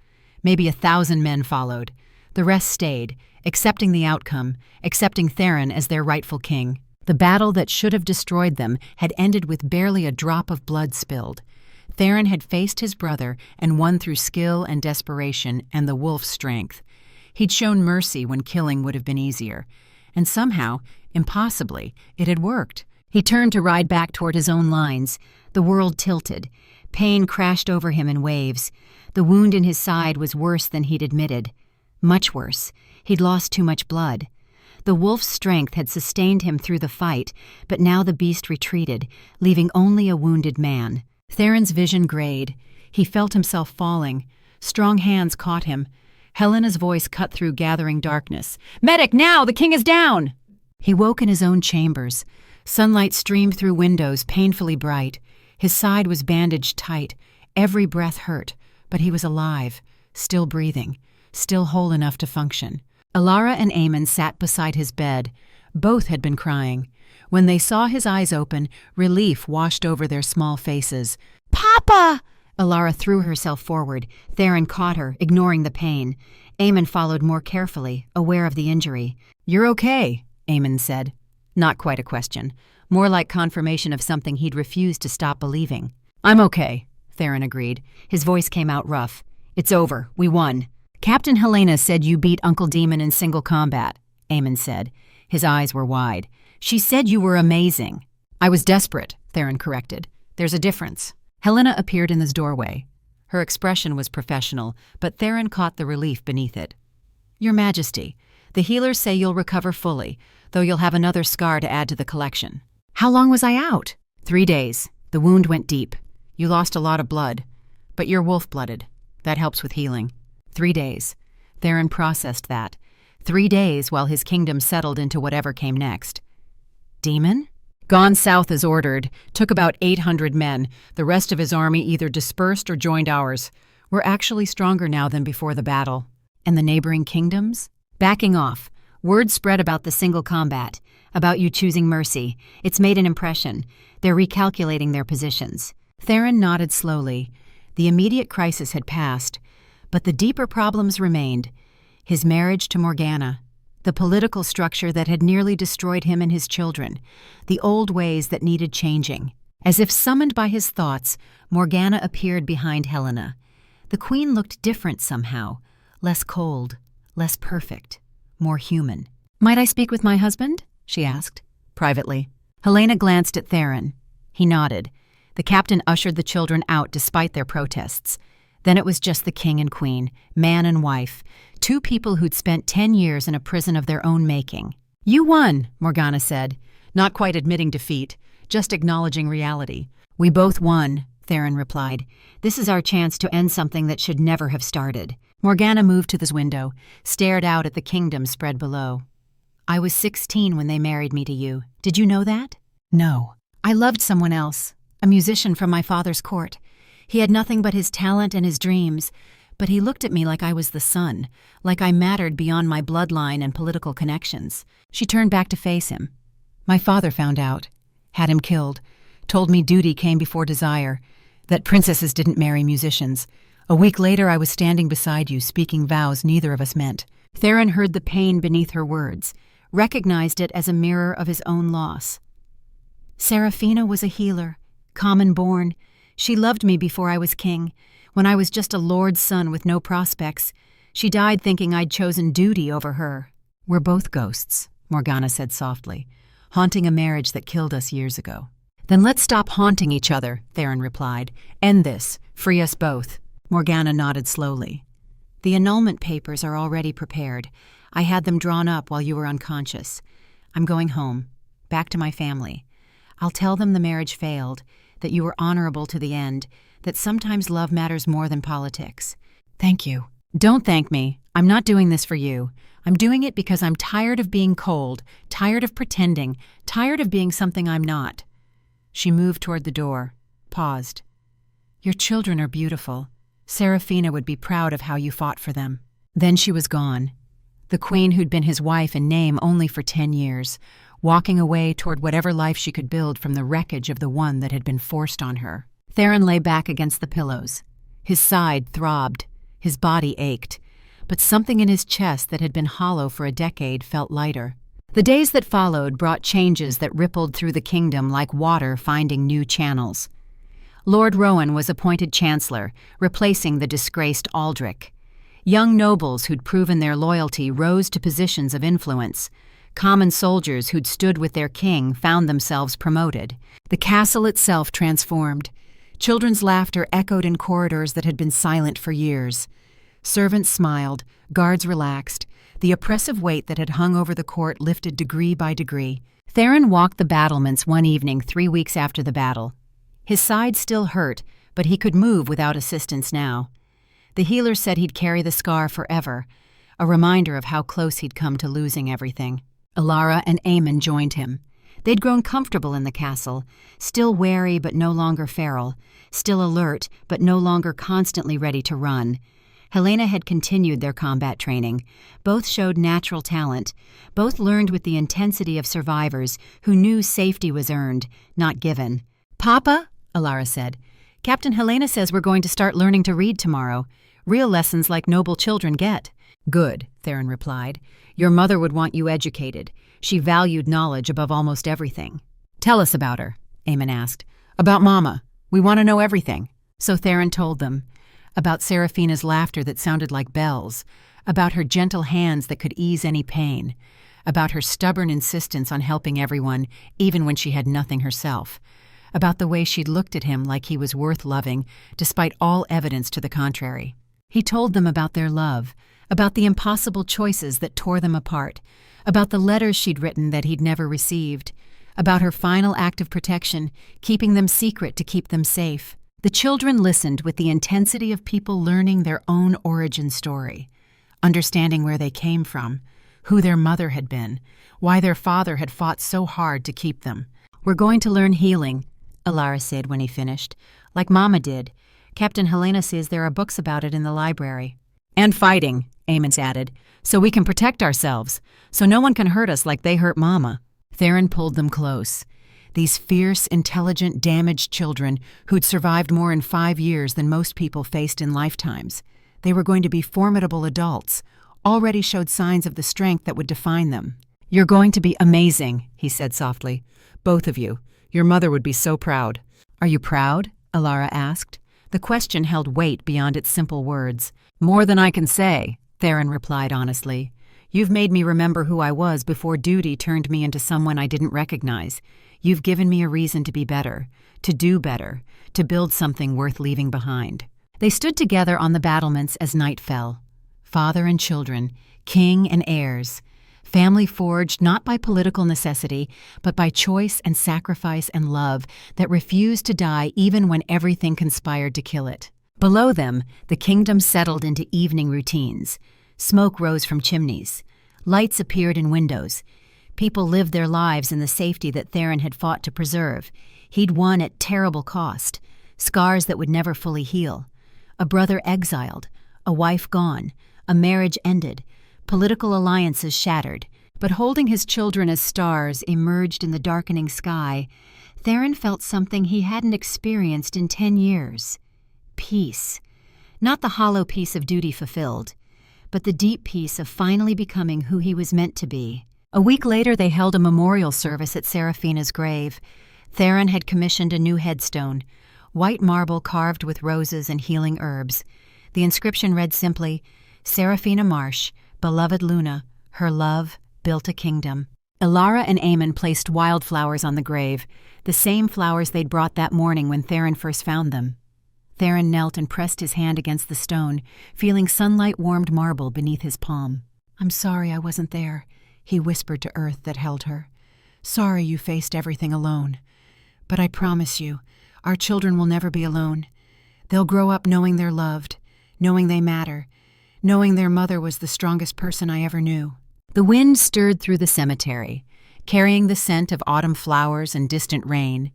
Maybe 1,000 men followed. The rest stayed, accepting the outcome, accepting Theron as their rightful king. The battle that should have destroyed them had ended with barely a drop of blood spilled. Theron had faced his brother and won through skill and desperation and the wolf's strength. He'd shown mercy when killing would have been easier. And somehow, impossibly, it had worked. He turned to ride back toward his own lines. The world tilted. Pain crashed over him in waves. The wound in his side was worse than he'd admitted. Much worse. He'd lost too much blood. The wolf's strength had sustained him through the fight, but now the beast retreated, leaving only a wounded man. Theron's vision grayed. He felt himself falling. Strong hands caught him. Helena's voice cut through gathering darkness. "Medic, now! The king is down!" He woke in his own chambers. Sunlight streamed through windows, painfully bright. His side was bandaged tight. Every breath hurt, but he was alive, still breathing, still whole enough to function. Alara and Eamon sat beside his bed. Both had been crying. When they saw his eyes open, relief washed over their small faces. "Papa!" Alara threw herself forward. Theron caught her, ignoring the pain. Eamon followed more carefully, aware of the injury. "You're okay," Eamon said. Not quite a question. More like confirmation of something he'd refused to stop believing. "I'm okay," Theron agreed. His voice came out rough. "It's over. We won." "Captain Helena said you beat Uncle Demon in single combat," Eamon said. His eyes were wide. "She said you were amazing." "I was desperate," Theron corrected. "There's a difference." Helena appeared in his doorway. Her expression was professional, but Theron caught the relief beneath it. "Your Majesty, the healers say you'll recover fully, though you'll have another scar to add to the collection." "How long was I out?" 3 days. The wound went deep. You lost a lot of blood, but you're wolf-blooded. That helps with healing. 3 days. Theron processed that. 3 days while his kingdom settled into whatever came next. "Demon?" "Gone south as ordered. Took about 800 men. The rest of his army either dispersed or joined ours. We're actually stronger now than before the battle." "And the neighboring kingdoms?" "Backing off. Word spread about the single combat, about you choosing mercy. It's made an impression. They're recalculating their positions. Theron nodded slowly. The immediate crisis had passed, but the deeper problems remained. His marriage to Morgana, the political structure that had nearly destroyed him and his children, the old ways that needed changing. As if summoned by his thoughts, Morgana appeared behind Helena. The queen looked different somehow, less cold, less perfect, more human. "Might I speak with my husband?" she asked, privately. Helena glanced at Theron. He nodded. The captain ushered the children out despite their protests. Then it was just the king and queen, man and wife, two people who'd spent 10 years in a prison of their own making. "You won," Morgana said, not quite admitting defeat, just acknowledging reality. "We both won," Theron replied. "This is our chance to end something that should never have started." Morgana moved to the window, stared out at the kingdom spread below. "I was 16 when they married me to you. Did you know that?" "No. I loved someone else, a musician from my father's court. He had nothing but his talent and his dreams, but he looked at me like I was the sun, like I mattered beyond my bloodline and political connections." She turned back to face him. "My father found out, had him killed, told me duty came before desire, that princesses didn't marry musicians. A week later I was standing beside you, speaking vows neither of us meant." Theron heard the pain beneath her words, recognized it as a mirror of his own loss. "Serafina was a healer, common-born. She loved me before I was king, when I was just a lord's son with no prospects. She died thinking I'd chosen duty over her." "We're both ghosts," Morgana said softly, "haunting a marriage that killed us years ago." "Then let's stop haunting each other," Theron replied. "End this. Free us both." Morgana nodded slowly. "The annulment papers are already prepared. I had them drawn up while you were unconscious. I'm going home, back to my family. I'll tell them the marriage failed, that you were honorable to the end, that sometimes love matters more than politics." "Thank you." "Don't thank me. I'm not doing this for you. I'm doing it because I'm tired of being cold, tired of pretending, tired of being something I'm not." She moved toward the door, paused. "Your children are beautiful. Serafina would be proud of how you fought for them." Then she was gone. The queen who'd been his wife in name only for 10 years, walking away toward whatever life she could build from the wreckage of the one that had been forced on her. Theron lay back against the pillows. His side throbbed, his body ached, but something in his chest that had been hollow for a decade felt lighter. The days that followed brought changes that rippled through the kingdom like water finding new channels. Lord Rowan was appointed chancellor, replacing the disgraced Aldrich. Young nobles who'd proven their loyalty rose to positions of influence. Common soldiers who'd stood with their king found themselves promoted. The castle itself transformed. Children's laughter echoed in corridors that had been silent for years. Servants smiled, guards relaxed. The oppressive weight that had hung over the court lifted degree by degree. Theron walked the battlements one evening 3 weeks after the battle. His side still hurt, but he could move without assistance now. The healer said he'd carry the scar forever, a reminder of how close he'd come to losing everything. Alara and Aemon joined him. They'd grown comfortable in the castle, still wary but no longer feral, still alert but no longer constantly ready to run. Helena had continued their combat training. Both showed natural talent. Both learned with the intensity of survivors who knew safety was earned, not given. "Papa," Alara said, "Captain Helena says we're going to start learning to read tomorrow. Real lessons like noble children get." "Good," Theron replied. "Your mother would want you educated. She valued knowledge above almost everything." "Tell us about her," Aemon asked. "About Mama. We want to know everything." So Theron told them. About Serafina's laughter that sounded like bells. About her gentle hands that could ease any pain. About her stubborn insistence on helping everyone, even when she had nothing herself. About the way she'd looked at him like he was worth loving, despite all evidence to the contrary. He told them about their love, about the impossible choices that tore them apart, about the letters she'd written that he'd never received, about her final act of protection, keeping them secret to keep them safe. The children listened with the intensity of people learning their own origin story, understanding where they came from, who their mother had been, why their father had fought so hard to keep them. "We're going to learn healing," Alara said when he finished, "like Mama did. Captain Helena says there are books about it in the library." "And fighting," Aemon added, "so we can protect ourselves, so no one can hurt us like they hurt Mama." Theron pulled them close. These fierce, intelligent, damaged children who'd survived more in 5 years than most people faced in lifetimes. They were going to be formidable adults, already showed signs of the strength that would define them. "You're going to be amazing," he said softly. "Both of you. Your mother would be so proud." "Are you proud?" Alara asked. The question held weight beyond its simple words. "More than I can say," Theron replied honestly. "You've made me remember who I was before duty turned me into someone I didn't recognize. You've given me a reason to be better, to do better, to build something worth leaving behind." They stood together on the battlements as night fell. Father and children, king and heirs. Family forged not by political necessity, but by choice and sacrifice and love that refused to die even when everything conspired to kill it. Below them, the kingdom settled into evening routines. Smoke rose from chimneys. Lights appeared in windows. People lived their lives in the safety that Theron had fought to preserve. He'd won at terrible cost, scars that would never fully heal. A brother exiled, a wife gone, a marriage ended, political alliances shattered. But holding his children as stars emerged in the darkening sky, Theron felt something he hadn't experienced in 10 years. Peace. Not the hollow peace of duty fulfilled, but the deep peace of finally becoming who he was meant to be. A week later, they held a memorial service at Seraphina's grave. Theron had commissioned a new headstone, white marble carved with roses and healing herbs. The inscription read simply, "Seraphina Marsh, beloved Luna, her love built a kingdom." Alara and Aemon placed wildflowers on the grave, the same flowers they'd brought that morning when Theron first found them. Theron knelt and pressed his hand against the stone, feeling sunlight-warmed marble beneath his palm. "I'm sorry I wasn't there," he whispered to Earth that held her. "Sorry you faced everything alone. But I promise you, our children will never be alone. They'll grow up knowing they're loved, knowing they matter, knowing their mother was the strongest person I ever knew." The wind stirred through the cemetery, carrying the scent of autumn flowers and distant rain.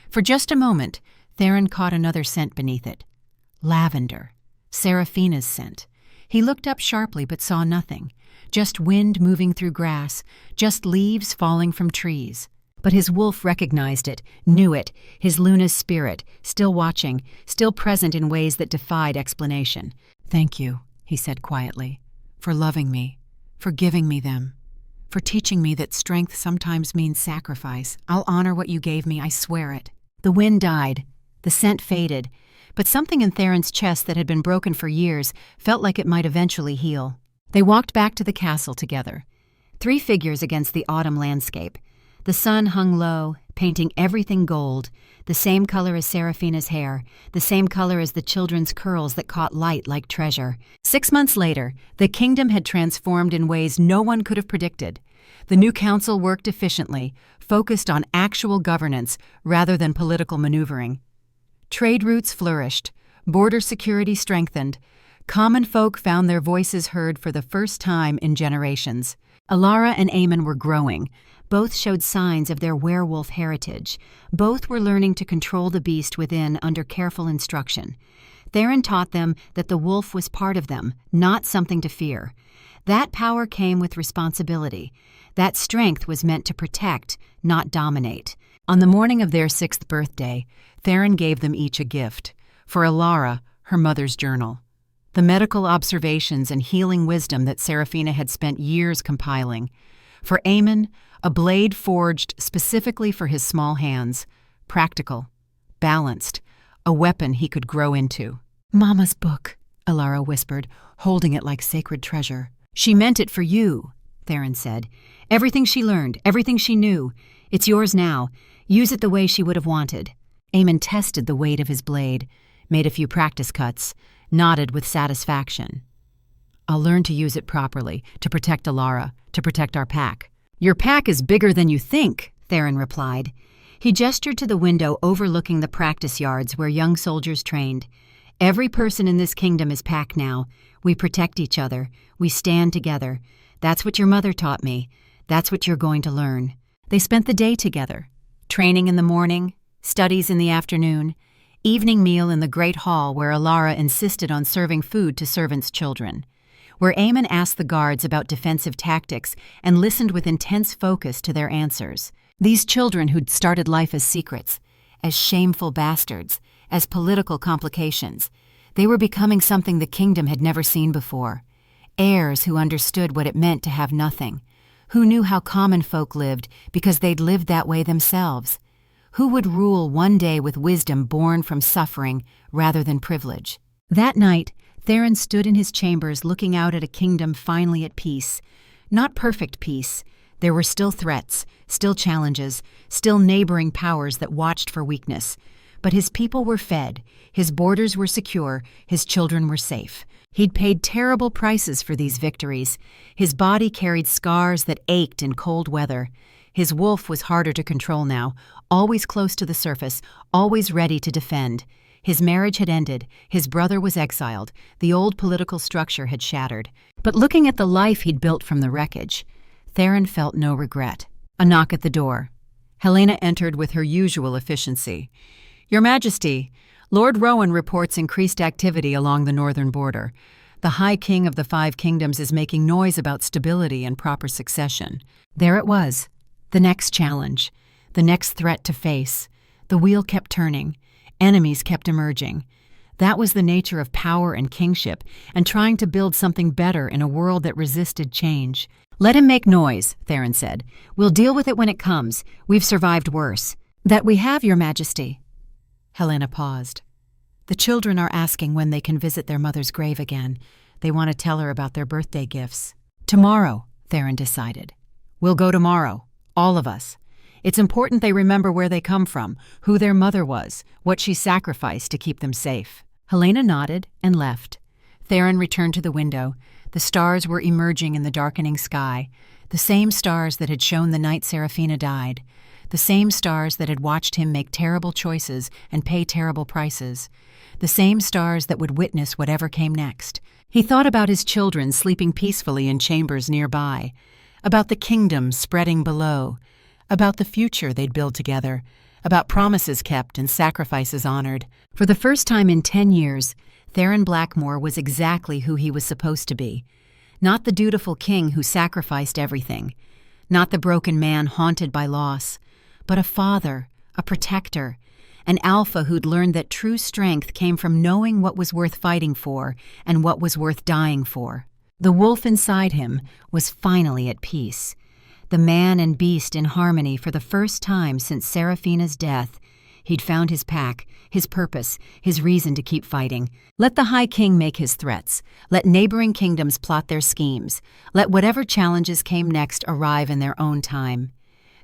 For just a moment, Theron caught another scent beneath it. Lavender. Seraphina's scent. He looked up sharply but saw nothing. Just wind moving through grass, just leaves falling from trees. But his wolf recognized it, knew it, his Luna's spirit, still watching, still present in ways that defied explanation. "Thank you," he said quietly, "for loving me, for giving me them, for teaching me that strength sometimes means sacrifice. I'll honor what you gave me, I swear it." The wind died, the scent faded, but something in Theron's chest that had been broken for years felt like it might eventually heal. They walked back to the castle together. 3 figures against the autumn landscape. The sun hung low, painting everything gold, the same color as Seraphina's hair, the same color as the children's curls that caught light like treasure. 6 months later, the kingdom had transformed in ways no one could have predicted. The new council worked efficiently, focused on actual governance rather than political maneuvering. Trade routes flourished, border security strengthened, common folk found their voices heard for the first time in generations. Alara and Aemon were growing. Both showed signs of their werewolf heritage. Both were learning to control the beast within under careful instruction. Theron taught them that the wolf was part of them, not something to fear. That power came with responsibility. That strength was meant to protect, not dominate. On the morning of their 6th birthday, Theron gave them each a gift. For Alara, her mother's journal. The medical observations and healing wisdom that Seraphina had spent years compiling. For Aemon, a blade forged specifically for his small hands, practical, balanced, a weapon he could grow into. "Mama's book," Alara whispered, holding it like sacred treasure. "She meant it for you," Theron said. "Everything she learned, everything she knew. It's yours now. Use it the way she would have wanted." Aemon tested the weight of his blade, made a few practice cuts, nodded with satisfaction. "I'll learn to use it properly, to protect Alara, to protect our pack." "Your pack is bigger than you think," Theron replied. He gestured to the window overlooking the practice yards where young soldiers trained. "Every person in this kingdom is pack now. We protect each other. We stand together. That's what your mother taught me. That's what you're going to learn." They spent the day together. Training in the morning, studies in the afternoon, evening meal in the great hall where Alara insisted on serving food to servants' children. where Aemon asked the guards about defensive tactics and listened with intense focus to their answers. These children who'd started life as secrets, as shameful bastards, as political complications, they were becoming something the kingdom had never seen before. Heirs who understood what it meant to have nothing, who knew how common folk lived because they'd lived that way themselves, who would rule one day with wisdom born from suffering rather than privilege. That night, Theron stood in his chambers looking out at a kingdom finally at peace. Not perfect peace. There were still threats, still challenges, still neighboring powers that watched for weakness. But his people were fed, his borders were secure, his children were safe. He'd paid terrible prices for these victories. His body carried scars that ached in cold weather. His wolf was harder to control now, always close to the surface, always ready to defend. His marriage had ended, his brother was exiled, the old political structure had shattered. But looking at the life he'd built from the wreckage, Theron felt no regret. A knock at the door. Helena entered with her usual efficiency. "Your Majesty, Lord Rowan reports increased activity along the northern border. The High King of the Five Kingdoms is making noise about stability and proper succession." There it was, the next challenge, the next threat to face. The wheel kept turning. Enemies kept emerging. That was the nature of power and kingship, and trying to build something better in a world that resisted change. "Let him make noise," Theron said. "We'll deal with it when it comes. We've survived worse." "That we have, Your Majesty." Helena paused. "The children are asking when they can visit their mother's grave again. They want to tell her about their birthday gifts." "Tomorrow," Theron decided. "We'll go tomorrow, all of us. It's important they remember where they come from, who their mother was, what she sacrificed to keep them safe." Helena nodded and left. Theron returned to the window. The stars were emerging in the darkening sky, the same stars that had shone the night Seraphina died, the same stars that had watched him make terrible choices and pay terrible prices, the same stars that would witness whatever came next. He thought about his children sleeping peacefully in chambers nearby, about the kingdom spreading below, about the future they'd build together, about promises kept and sacrifices honored. For the first time in 10 years, Theron Blackmore was exactly who he was supposed to be. Not the dutiful king who sacrificed everything, not the broken man haunted by loss, but a father, a protector, an alpha who'd learned that true strength came from knowing what was worth fighting for and what was worth dying for. The wolf inside him was finally at peace. The man and beast in harmony for the first time since Seraphina's death. He'd found his pack, his purpose, his reason to keep fighting. Let the High King make his threats. Let neighboring kingdoms plot their schemes. Let whatever challenges came next arrive in their own time.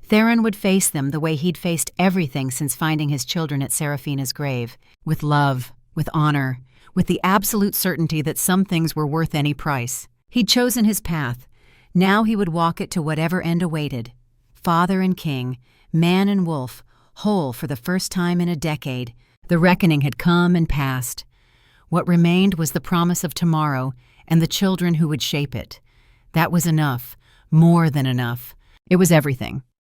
Theron would face them the way he'd faced everything since finding his children at Seraphina's grave. With love, with honor, with the absolute certainty that some things were worth any price. He'd chosen his path. Now he would walk it to whatever end awaited. Father and king, man and wolf, whole for the first time in a decade. The reckoning had come and passed. What remained was the promise of tomorrow and the children who would shape it. That was enough, more than enough. It was everything.